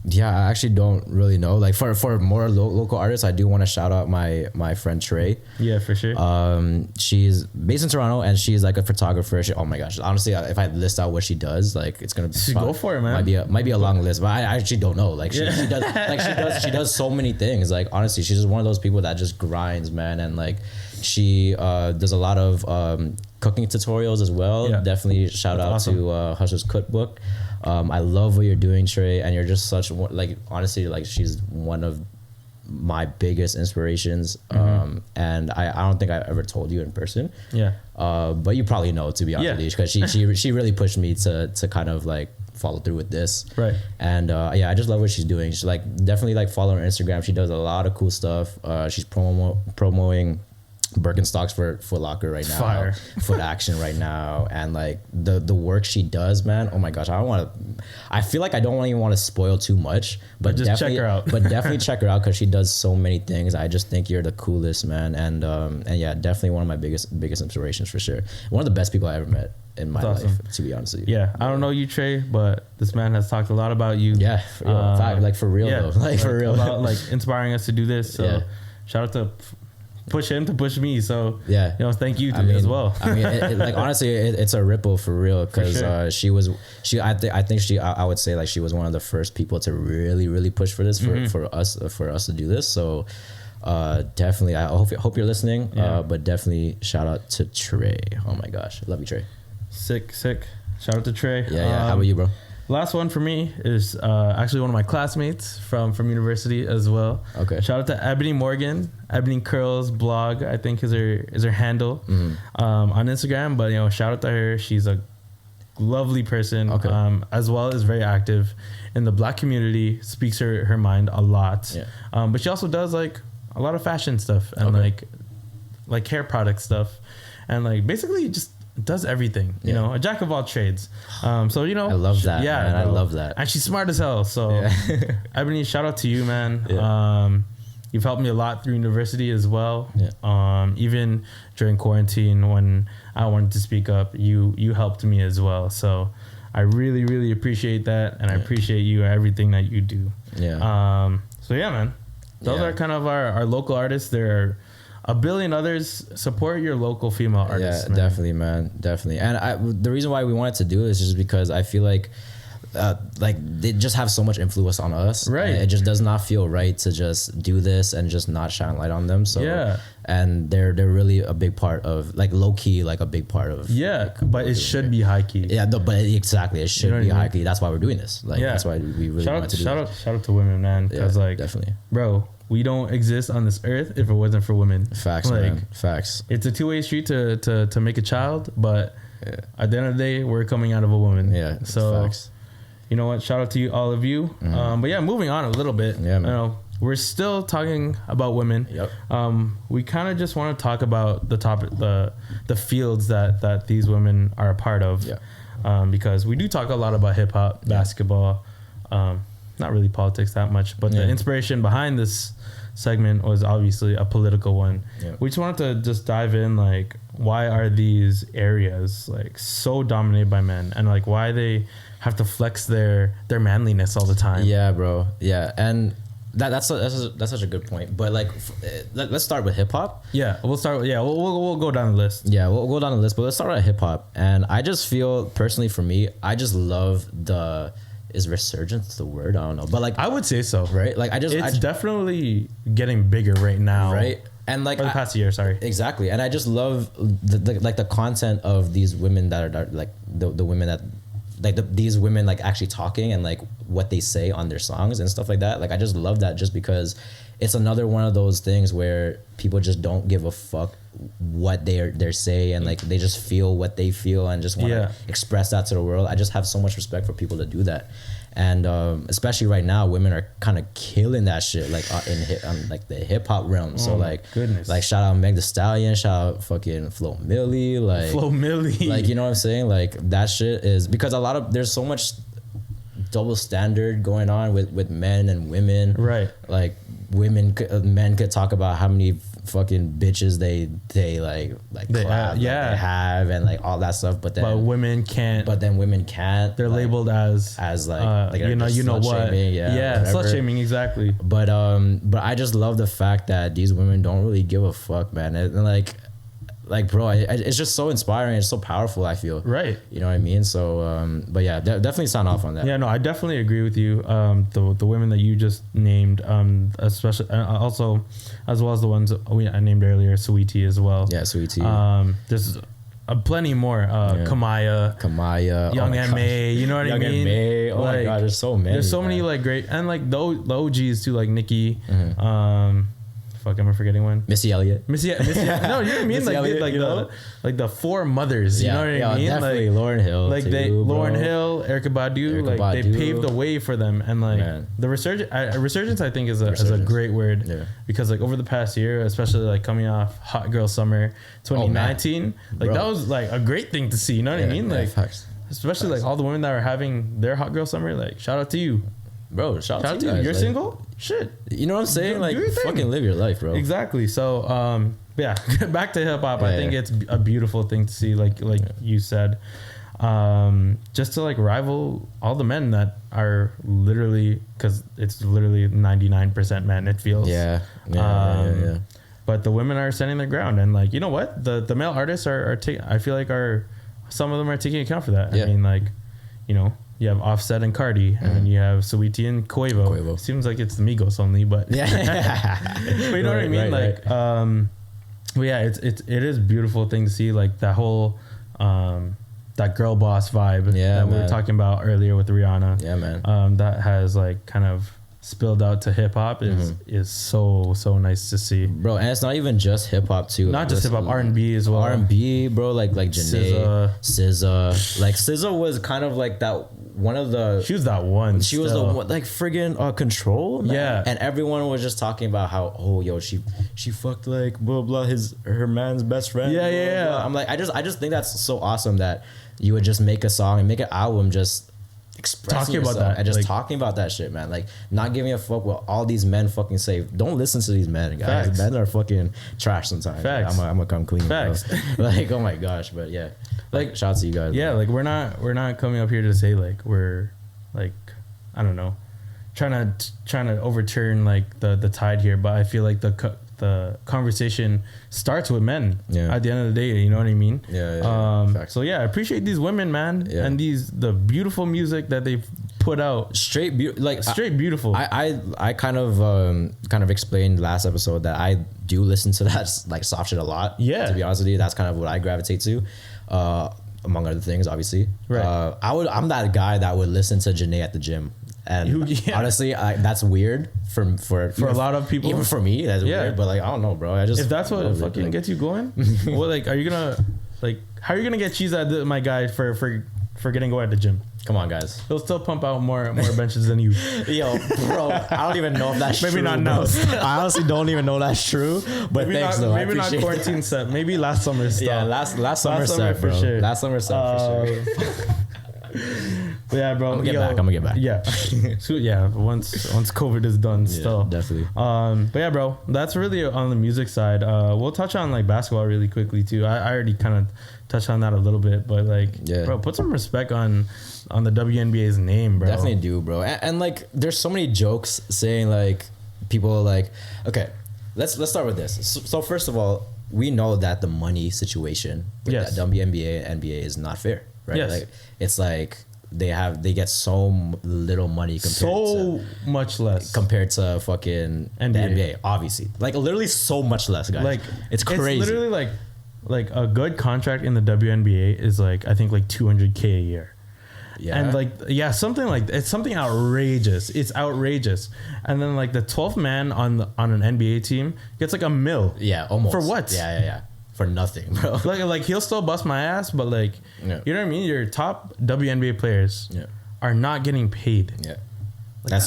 Yeah, I actually don't really know. Like, for more local artists, I do want to shout out my friend Trey. Yeah, for sure. She's based in Toronto, and she's like a photographer. Oh my gosh, honestly, if I list out what she does, like, it's gonna be go for it, man. Might be a long list, but I actually don't know. Like, she does so many things. Like, honestly, she's just one of those people that just grinds, man. And like, she does a lot of cooking tutorials as well. Yeah. Definitely shout out to Hush's Cookbook. I love what you're doing, Trey, and you're just such, like, honestly, like, she's one of my biggest inspirations. And I don't think I ever told you in person. Yeah. But you probably know, to be honest with you, because she really pushed me to kind of like follow through with this. Right. And I just love what she's doing. She's like, definitely like follow her Instagram. She does a lot of cool stuff. She's promoting Birkenstocks for Foot Locker right now. Fire. Foot Action right now, and like the work she does, man. Oh my gosh, I don't want I feel like I don't even want to spoil too much, but just check her out. But definitely check her out because she does so many things. I just think you're the coolest, man, and yeah, definitely one of my biggest inspirations for sure. One of the best people I ever met in my life, to be honest with you. Yeah, I don't know you, Trey, but this man has talked a lot about you. Yeah, for real though, like for real, about like inspiring us to do this. So shout out to push him to push me. So yeah, thank you as well. I mean, like honestly, it's a ripple for real because sure. I would say like she was one of the first people to really push for this for us to do this. So definitely, I hope you're listening. But definitely shout out to Trey. Oh my gosh, love you, Trey. Sick. Shout out to Trey. Yeah. How about you, bro? Last one for me is actually one of my classmates from university as well. Okay. Shout out to Ebony Morgan, Ebony Curls blog, I think is her handle on Instagram. But shout out to her. She's a lovely person, as well as very active in the Black community. Speaks her mind a lot. Yeah. But she also does like a lot of fashion stuff and like hair product stuff, and like basically just does everything, a jack of all trades. So I love that. Yeah, man, I love that. And she's smart as hell. So Ebony, shout out to you, man. Yeah. You've helped me a lot through university as well. Yeah. Even during quarantine when I wanted to speak up, you helped me as well. So I really appreciate that, and I appreciate you everything that you do. Yeah. So yeah, man. Those are kind of our local artists. There are a billion others. Support your local female artists. Yeah, man. Definitely. And the reason why we wanted to do this is just because I feel like they just have so much influence on us. Right. It just does not feel right to just do this and just not shine light on them. So and they're really a big part of, like, low key, like a big part of. Yeah, like, but it should be high key. Yeah, but exactly, it should be high key. That's why we're doing this. Like, that's why we really want to do this. Shout out to women, man. Because definitely, bro, we don't exist on this earth if it wasn't for women. Facts, man. Facts. It's a two-way street to make a child, but at the end of the day, we're coming out of a woman. Yeah. So, facts. You know what? Shout out to you, all of you. But yeah, moving on a little bit. Yeah, man. We're still talking about women. Yep. We kind of just want to talk about the topic, the fields that these women are a part of. Yeah. Because we do talk a lot about hip hop, basketball, not really politics that much, but the inspiration behind this segment was obviously a political one. Yeah. We just wanted to just dive in, like, why are these areas like so dominated by men, and like why they have to flex their manliness all the time. Yeah, bro. Yeah, and that's such a good point. But like, let's start with hip hop. Yeah, we'll start. We'll go down the list. Yeah, we'll go down the list. But let's start with hip hop. And I just feel personally, for me, I just love is resurgence the word? I don't know, but like I would say so, right? Like it's definitely getting bigger right now, right? And like for the past year, sorry, exactly. And I just love the content of these women that are like the women that. Like these women like actually talking and like what they say on their songs and stuff like that. Like I just love that, just because it's another one of those things where people just don't give a fuck what they're saying, and like they just feel what they feel and just want to express that to the world. I just have so much respect for people that do that. And especially right now, women are kind of killing that shit, like in like the hip hop realm. So like, goodness, like shout out Meg Thee Stallion, shout out fucking Flo Milli, like you know what I'm saying? Like that shit is because there's so much double standard going on with men and women. Right. Like men could talk about how many fucking bitches they have and like all that stuff, but women can't. But then women can't. They're like, labeled as like you know what? Shaming, slut shaming, exactly. But I just love the fact that these women don't really give a fuck, man. And like bro, it's just so inspiring. It's so powerful, I feel. Right. You know what I mean? So, but yeah, definitely sign off on that. Yeah, no, I definitely agree with you. The women that you just named, especially also, as well as the ones I named earlier, Sweetie as well. Yeah, Sweetie. There's plenty more. Kamaya, Young May. You know what I mean? Young May. Oh my god, there's so many. There's so many like great, and like the OGs too, like Nicki. Fuck, am I forgetting one? Missy Elliott. No, you know what I mean? Like, Elliott, like the four mothers. You know what I mean? Definitely like Lauryn Hill. Like too, Lauryn Hill, Erykah Badu. They paved the way for them, and like the resurgence, I think is a great word because like over the past year, especially like coming off Hot Girl Summer 2019, like that was like a great thing to see. You know what I mean? Like especially like all the women that are having their hot girl summer. Like, shout out to you, bro. Shout out to you guys. guys. You're like, single? Shit. You know what I'm saying? Do like, your thing. fucking live your life, bro. Exactly. So, yeah, back to hip hop. I think it's a beautiful thing to see, like you said, just to like rival all the men that are literally, because it's literally 99% men. It feels. Yeah. But the women are standing their ground, and like, you know what, the male artists are I feel like some of them are taking account for that. I mean, like, you know, you have Offset and Cardi, and then you have Saweetie and Quavo. Seems like it's the Migos only, but yeah. But you know what I mean? Like, but yeah, it is a beautiful thing to see, like that whole that girl boss vibe that we were talking about earlier with Rihanna. Yeah, man. That has like kind of spilled out to hip hop is so nice to see, bro. And it's not even just hip hop too. Not just hip hop, R&B as well. R&B, bro. Like Janae, SZA. Like SZA was kind of like that. One of the she was that one. She was the one, like friggin' Control. Man. Yeah, and everyone was just talking about how she fucked like blah blah her man's best friend. Yeah. Blah. I'm like I just think that's so awesome that you would just make a song and make an album just expressing talking about that and just like, talking about that shit, man. Like not giving a fuck what all these men fucking say. Don't listen to these men, guys. Facts. Men are fucking trash sometimes. Facts. I'm gonna come clean. Facts. Like oh my gosh, but yeah, like shout out to you guys. Yeah, like we're not coming up here to say like we're like I don't know trying to overturn like the tide here, but I feel like the conversation starts with men at the end of the day, you know what I mean? So yeah, I appreciate these women, man, and the beautiful music that they've put out. Straight beautiful. I kind of explained last episode that I do listen to that like soft shit a lot. Yeah, to be honest with you, that's kind of what I gravitate to, among other things, obviously. Right. I'm that guy that would listen to Janae at the gym. And honestly, that's weird for a lot of people. Even for me, that's weird. But like, I don't know, bro. If that's what fucking gets you going, well, like, are you gonna how are you gonna get cheese at my guy for getting going at the gym? Come on, guys. He'll still pump out more benches than you. Yo, bro, I don't even know if that's maybe true. Maybe not now. I honestly don't even know that's true. But maybe thanks, not, though. Maybe not quarantine set. Maybe last summer stuff. Yeah, last summer set, bro. Sure. Last summer set for sure. Yeah, bro. I'm gonna get back. Yeah. So yeah, once COVID is done, still. Definitely. But yeah, bro, that's really on the music side. We'll touch on like basketball really quickly too. I already kind of touched on that a little bit, but like, bro, put some respect on the WNBA's name, bro. Definitely do, bro. And like, there's so many jokes saying like, people like, okay, let's start with this. So first of all, we know that the money situation with that WNBA and NBA is not fair, right? Yes. Like, it's like they get so little money much less compared to fucking NBA. The NBA, obviously, like literally so much less, guys. Like it's crazy. It's literally like a good contract in the WNBA is like I think like $200K a year. Yeah. And like something like it's something outrageous. It's outrageous. And then like the 12th man on an NBA team gets like $1 million. Yeah, almost. For what? Yeah. For nothing, bro. Like he'll still bust my ass, but like you know what I mean? Your top WNBA players are not getting paid. Yeah. Like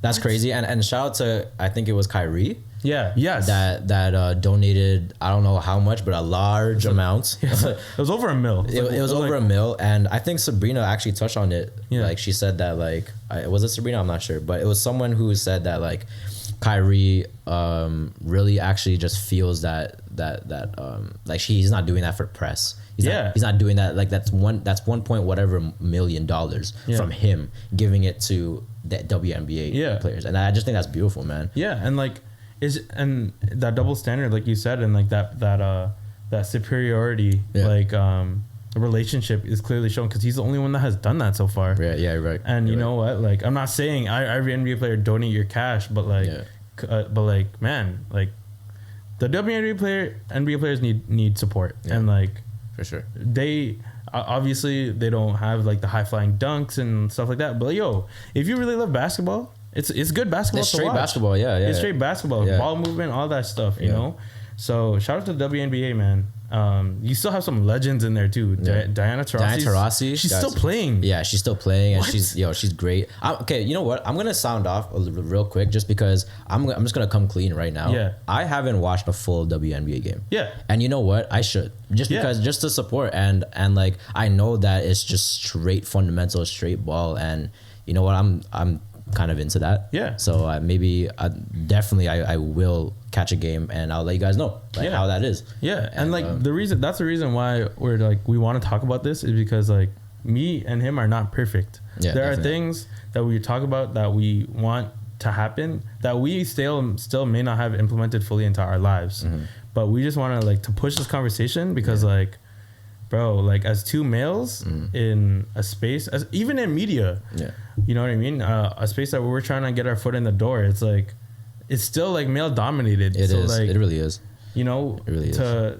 that's crazy. And shout out to I think it was Kyrie. Yeah. Yes. That donated I don't know how much, but a large amount. It was over $1 million. It was over $1 million, and I think Sabrina actually touched on it. Yeah. Like she said that like was it Sabrina? I'm not sure, but it was someone who said that like Kyrie really actually just feels that like he's not doing that for press. He's not doing that. Like that's 1 point whatever $1 million from him giving it to the WNBA players, and I just think that's beautiful, man. Yeah, and like and that double standard, like you said, and like that superiority, like relationship is clearly shown because he's the only one that has done that so far. Yeah, right. And you know what? Like I'm not saying every NBA player donate your cash, but like, but like, man, like the NBA players need support, and like for sure they obviously they don't have like the high flying dunks and stuff like that. But yo, if you really love basketball, it's good basketball. It's straight to watch. Basketball, yeah. It's straight basketball, ball movement, all that stuff, you know. So shout out to the WNBA, man. You still have some legends in there too. Yeah. Diana Taurasi. She's still playing. Yeah, she's still playing, and What? she's great. Okay, you know what? I'm gonna sound off real quick just because I'm just gonna come clean right now. Yeah. I haven't watched a full WNBA game. Yeah. And you know what? I should just because just to support and like I know that it's just straight fundamental, straight ball, and you know what? I'm kind of into that. Yeah. So definitely I will catch a game and I'll let you guys know how that is. Yeah. And like that's the reason why we're like we want to talk about this is because like me and him are not perfect. Yeah, there definitely. are things that we talk about that we want to happen that we still may not have implemented fully into our lives. But we just want to like to push this conversation because like bro, like as two males in a space, as even in media, you know what I mean? A space that we're trying to get our foot in the door. It's like, it's still like male dominated. It is. Like, it really is. You know, it really to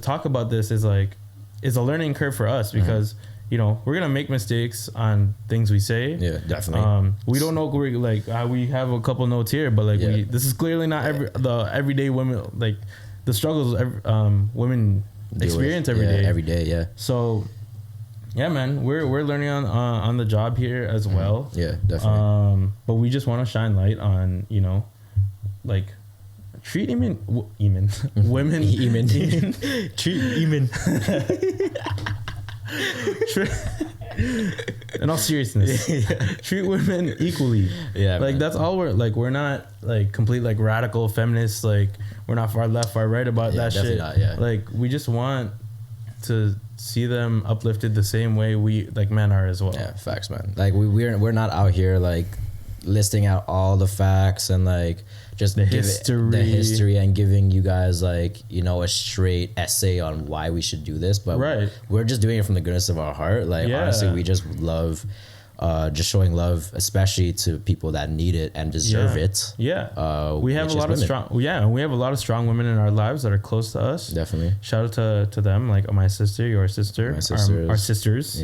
talk about this is like, it's a learning curve for us because, you know, we're going to make mistakes on things we say. Yeah, definitely. We don't know, we're like, we have a couple notes here, but like, this is clearly not the everyday women, like the struggles women experience every day. Every day, yeah. So, yeah, man, we're learning on the job here as well. Yeah, definitely. But we just want to shine light on, you know, like treat women treat women. In all seriousness, treat women equally. Yeah, like man. that's all we're not like complete like radical feminists. Like we're not far left, far right about that shit. Not, yeah. Like we just want to see them uplifted the same way we like men are as well. Yeah, facts, man. Like we're not out here like listing out all the facts and like just the history and giving you guys like, you know, a straight essay on why we should do this, but we're just doing it from the goodness of our heart. Like honestly, we just love just showing love, especially to people that need it and deserve it. Yeah. We have a lot of we have a lot of strong women in our lives that are close to us. Definitely. Shout out to them, like my sister, your sister, our sisters,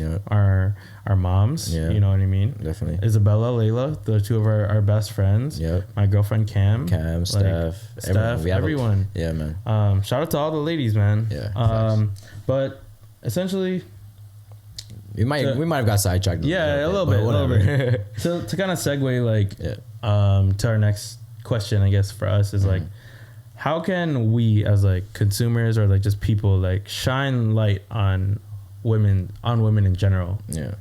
our moms. Yeah. You know what I mean? Definitely. Isabella, Layla, the two of our best friends. Yep. My girlfriend Cam, Steph, everyone. Yeah, man. Shout out to all the ladies, man. Yeah. But essentially, we might have got sidetracked. A little bit. To kind of segue like to our next question, I guess for us is like, how can we as like consumers or like just people like shine light on women in general? Yeah.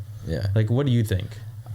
Like, what do you think?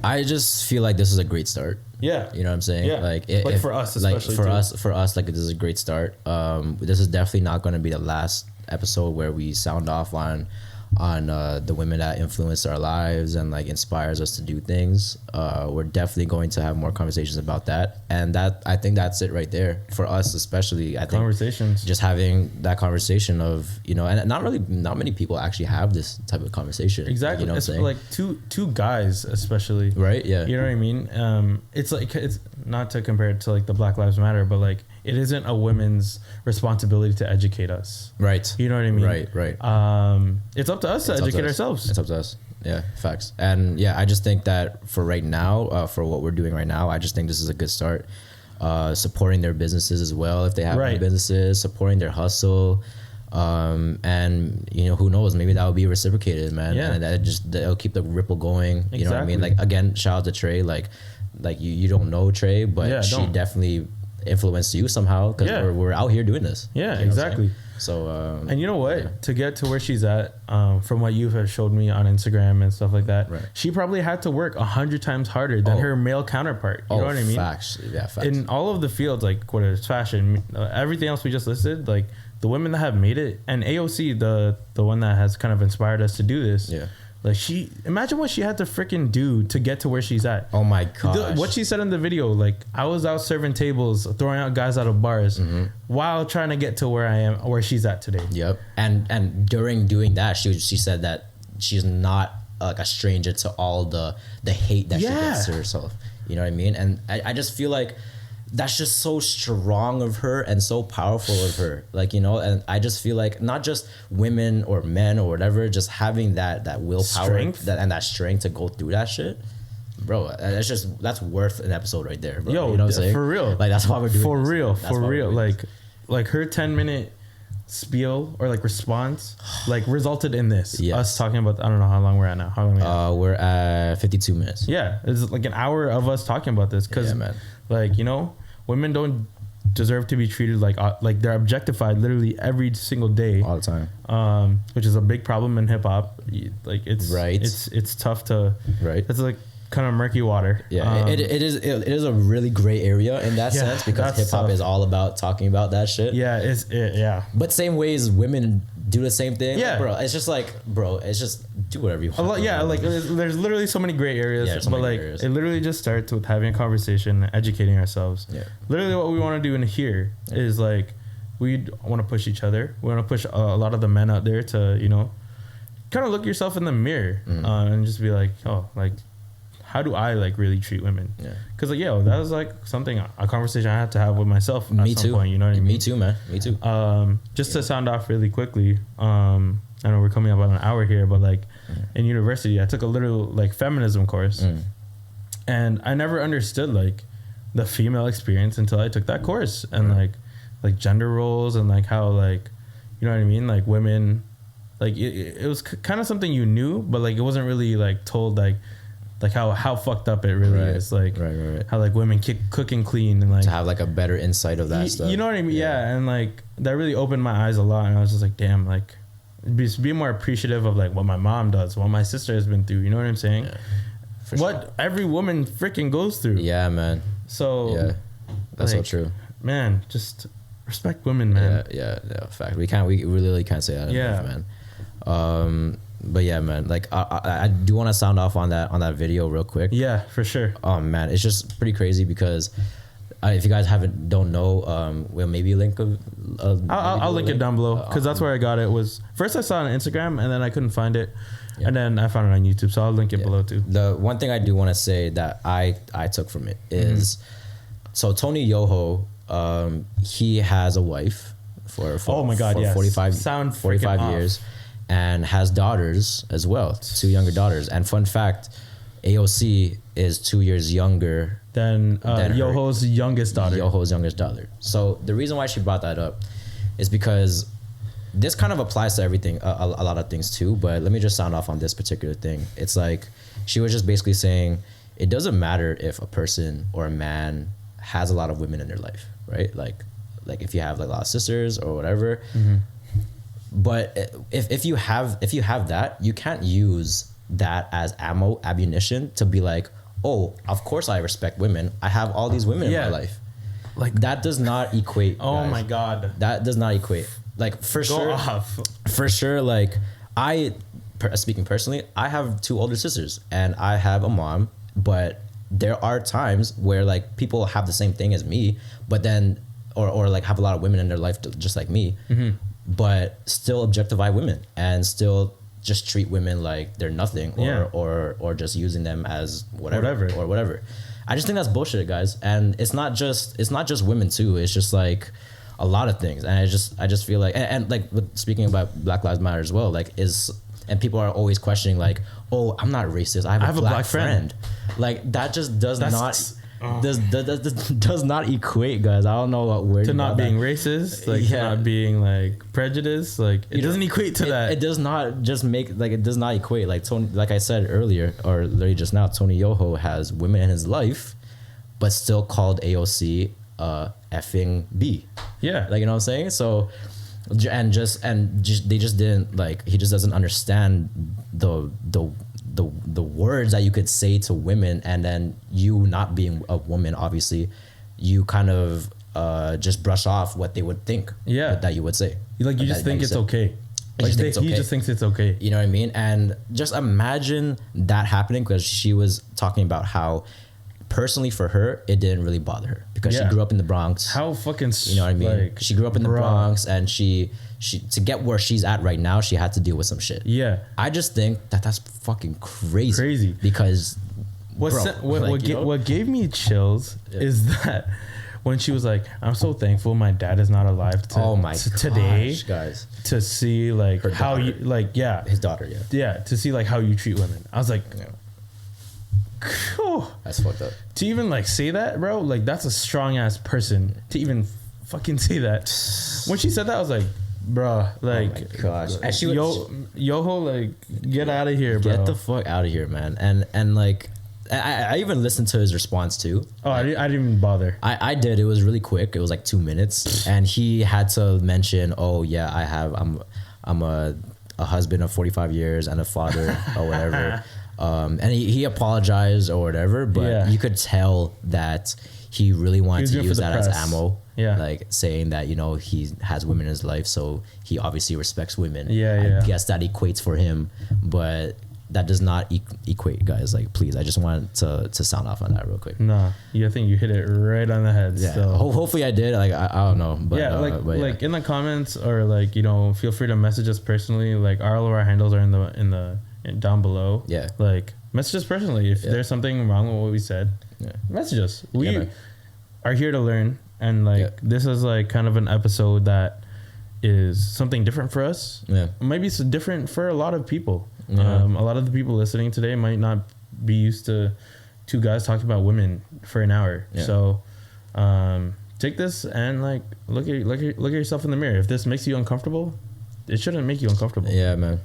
I just feel like this is a great start. Yeah. You know what I'm saying? Yeah. Like for us, especially for us, like this is a great start. This is definitely not going to be the last episode where we sound off on the women that influence our lives and like inspires us to do things. We're definitely going to have more conversations about that, and that I think that's it right there for us, especially. I think conversations, just having that conversation of, you know, and not many people actually have this type of conversation. Exactly. You know it's what I'm saying? Like two guys, especially. Right. Yeah. You know what I mean? It's like, it's not to compare it to like the Black Lives Matter, but like it isn't a women's responsibility to educate us. Right. You know what I mean? Right. It's up to us to educate ourselves. It's up to us. Yeah, facts. And yeah, I just think that for right now, for what we're doing right now, I just think this is a good start. Supporting their businesses as well, if they have any businesses, supporting their hustle. And you know, who knows, maybe that will be reciprocated, man. Yeah. And that'll keep the ripple going. Exactly. You know what I mean? Like, again, shout out to Trey. Like you don't know Trey, but she definitely influenced you somehow because we're out here doing this. Yeah, exactly. So and you know what, to get to where she's at, from what you have showed me on Instagram and stuff like that, she probably had to work 100 times harder than her male counterpart. You know what I mean? Facts. Yeah, facts. In all of the fields, like whether it's fashion, everything else we just listed, like the women that have made it, and AOC, the one that has kind of inspired us to do this. Yeah. Like imagine what she had to freaking do to get to where she's at. Oh my gosh. What she said in the video, like I was out serving tables, throwing out guys out of bars while trying to get to where she's at today. Yep. And during doing that, she said that she's not like a stranger to all the hate that she gets to herself. You know what I mean? And I just feel like that's just so strong of her and so powerful of her, like, you know. And I just feel like not just women or men or whatever, just having that willpower and that strength to go through that shit, bro. That's worth an episode right there, bro. Yo, you know what I'm saying? For real, like that's why we're doing for this. real. Like her 10-minute spiel or like response like resulted in this. Yes. Us talking about, I don't know how long we're at now. How long are we at? We're at 52 minutes. Yeah, it's like an hour of us talking about this because, like, you know, women don't deserve to be treated like they're objectified literally every single day, all the time. Which is a big problem in hip hop. Like, it's right. It's tough to It's like kind of murky water. Yeah, it is a really gray area in that sense because hip hop is all about talking about that shit. Yeah, But same ways women do the same thing. Yeah, like, bro, it's just like, it's just do whatever you want. Like there's literally so many gray areas. Yeah, but like it literally just starts with having a conversation, educating ourselves. Yeah. Literally, what we want to do in here is like we want to push each other. We want to push a lot of the men out there to, you know, kind of look yourself in the mirror and just be like, oh, like, how do I like really treat women? Yeah. Because like, that was like a conversation I had to have with myself at some point. You know what I mean? Me too, man. Me too. Just to sound off really quickly. I know we're coming up on an hour here, but like in university, I took a little like feminism course, and I never understood like the female experience until I took that course, and like gender roles and like how like, you know what I mean? Like women, like it was kind of something you knew, but like it wasn't really like told like how fucked up it really is, like how like women cook and clean and like to have like a better insight of that stuff. You know what I mean? Yeah, and like that really opened my eyes a lot, and I was just like, damn, like be more appreciative of like what my mom does, what my sister has been through. You know what I'm saying? Yeah, what every woman freaking goes through. Yeah, man. So that's like, so true. Man, just respect women, man. Yeah. Fact. We really can't say that enough, man. But yeah, man, like I do want to sound off on that video real quick. Yeah, for sure. Oh man, it's just pretty crazy because if you guys don't know, we'll maybe link I'll link it down below because that's where I got it. Was first I saw it on Instagram and then I couldn't find it, and then I found it on YouTube. So I'll link it below too. The one thing I do want to say that I took from it is, so Tony Yoho, he has a wife for 45 years. And has daughters as well, 2 younger daughters. And fun fact, AOC is 2 years younger than Yoho's youngest daughter. So the reason why she brought that up is because this kind of applies to everything, a lot of things too. But let me just sound off on this particular thing. It's like she was just basically saying it doesn't matter if a person or a man has a lot of women in their life, right? Like if you have like a lot of sisters or whatever. But if you have that, you can't use that as ammunition to be like, oh, of course I respect women. I have all these women in my life. Like that does not equate. Oh guys. My God, that does not equate. Like for sure. Like speaking personally, I have 2 older sisters and I have a mom. But there are times where like people have the same thing as me, but then or like have a lot of women in their life just like me. But still objectify women and still just treat women like they're nothing or just using them as whatever. I just think that's bullshit, guys. And it's not just women too. It's just like a lot of things. And I just feel like and like speaking about Black Lives Matter as well, like and people are always questioning like, oh, I'm not racist. I have a black friend. Like that just does not equate, guys. I don't know what word to not being racist, like to not being like prejudiced, like it doesn't equate to that. It does not just make like it does not equate. Like Tony, like I said earlier or literally just now, Tony Yoho has women in his life, but still called AOC effing B. Yeah, like you know what I'm saying. So they just didn't like. He just doesn't understand the words that you could say to women, and then you not being a woman, obviously, you kind of just brush off what they would think that you would say. Like you just think it's okay. Like he just thinks it's okay. You know what I mean? And just imagine that happening because she was talking about how personally for her, it didn't really bother her because she grew up in the Bronx. How fucking, you know what I mean? Like, she grew up in the Bronx and she to get where she's at right now, she had to deal with some shit. Yeah. I just think that's fucking crazy. Because what gave me chills is that when she was like, I'm so thankful my dad is not alive today, guys, to see like her how daughter. You like his daughter to see like how you treat women. I was like, that's fucked up. To even like say that, bro, like that's a strong ass person to even fucking say that. When she said that, I was like, bro, like, oh my gosh, and she Yoho, like, get out of here, bro. Get the fuck out of here, man. And like, I even listened to his response too. Oh, I didn't even bother. I did. It was really quick. It was like 2 minutes, and he had to mention, oh yeah, I'm a husband of 45 years and a father or whatever. And he apologized or whatever, but you could tell that he really wanted to use that as ammo. Yeah. Like saying that, you know, he has women in his life, so he obviously respects women. I guess that equates for him, but that does not equate, guys. Like, please, I just wanted to sound off on that real quick. Nah, I think you hit it right on the head. Yeah. So. Hopefully I did. Like, I don't know. But, like in the comments, or like, you know, feel free to message us personally. Like, all of our handles are in the down below. Yeah. Like, message us personally if there's something wrong with what we said. Yeah. Message us. We are here to learn. And like this is like kind of an episode that is something different for us. Yeah, maybe it's different for a lot of people. A lot of the people listening today might not be used to two guys talking about women for an hour. Yeah. So take this and like look at yourself in the mirror. If this makes you uncomfortable, it shouldn't make you uncomfortable. Yeah, man.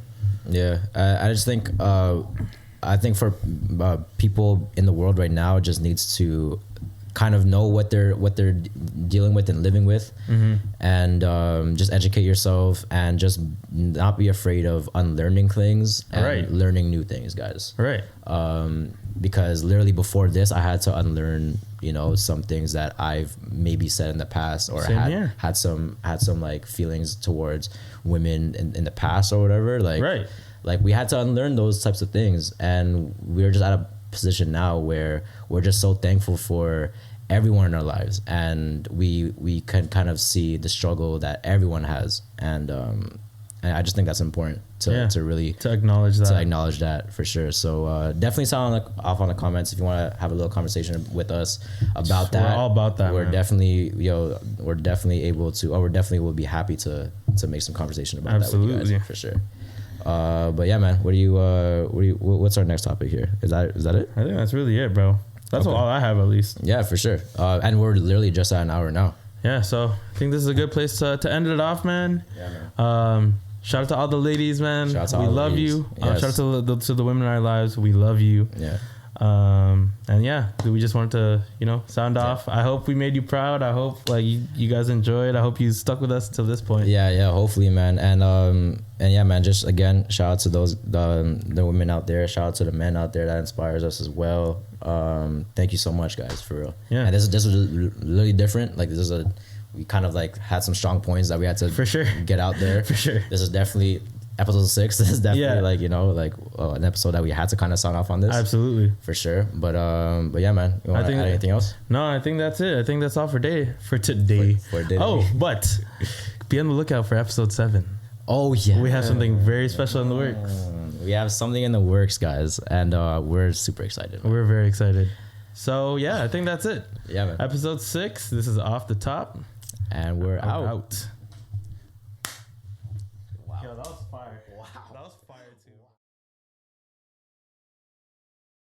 Yeah, I just think I think for people in the world right now, it just needs to kind of know what they're dealing with and living with, and just educate yourself and just not be afraid of unlearning things and learning new things, guys. Right. Because literally before this, I had to unlearn, you know, some things that I've maybe said in the past, or had some like feelings towards women in the past or whatever. Like, like we had to unlearn those types of things, and we're just at a position now where we're just so thankful for everyone in our lives, and we can kind of see the struggle that everyone has, and I just think that's important to really acknowledge that for sure. So definitely sound off on the comments if you want to have a little conversation with us about that. We're all about that. We're definitely able to, or we're definitely will be happy to make some conversation about that with you guys, for sure. But yeah, man, what's our next topic here? Is that it? I think that's really it, bro. That's all I have, at least. Yeah, for sure. And we're literally just at an hour now. Yeah, so I think this is a good place to end it off, man. Yeah, man. Shout out to all the ladies, man. We love you. Yes. Shout out to the women in our lives. We love you. Yeah. And yeah, we just wanted to, you know, sound off. I hope we made you proud. I hope like you guys enjoyed. I hope you stuck with us till this point. Yeah, hopefully, man. And yeah, man, just again, shout out to those the women out there. Shout out to the men out there that inspires us as well. Thank you so much, guys, for real. Yeah. And this was really different. Like we kind of like had some strong points that we had to get out there. For sure. This is definitely episode 6. This is definitely like, you know, like an episode that we had to kind of sign off on this. Absolutely. For sure. But yeah, man. You want to add anything else? No, I think that's it. I think that's all for today. But be on the lookout for episode 7. Oh yeah. We have something very special in the works. We have something in the works, guys, and we're super excited. We're very excited. So yeah, I think that's it. Yeah, man. Episode 6. This is Off the Top. And we're out.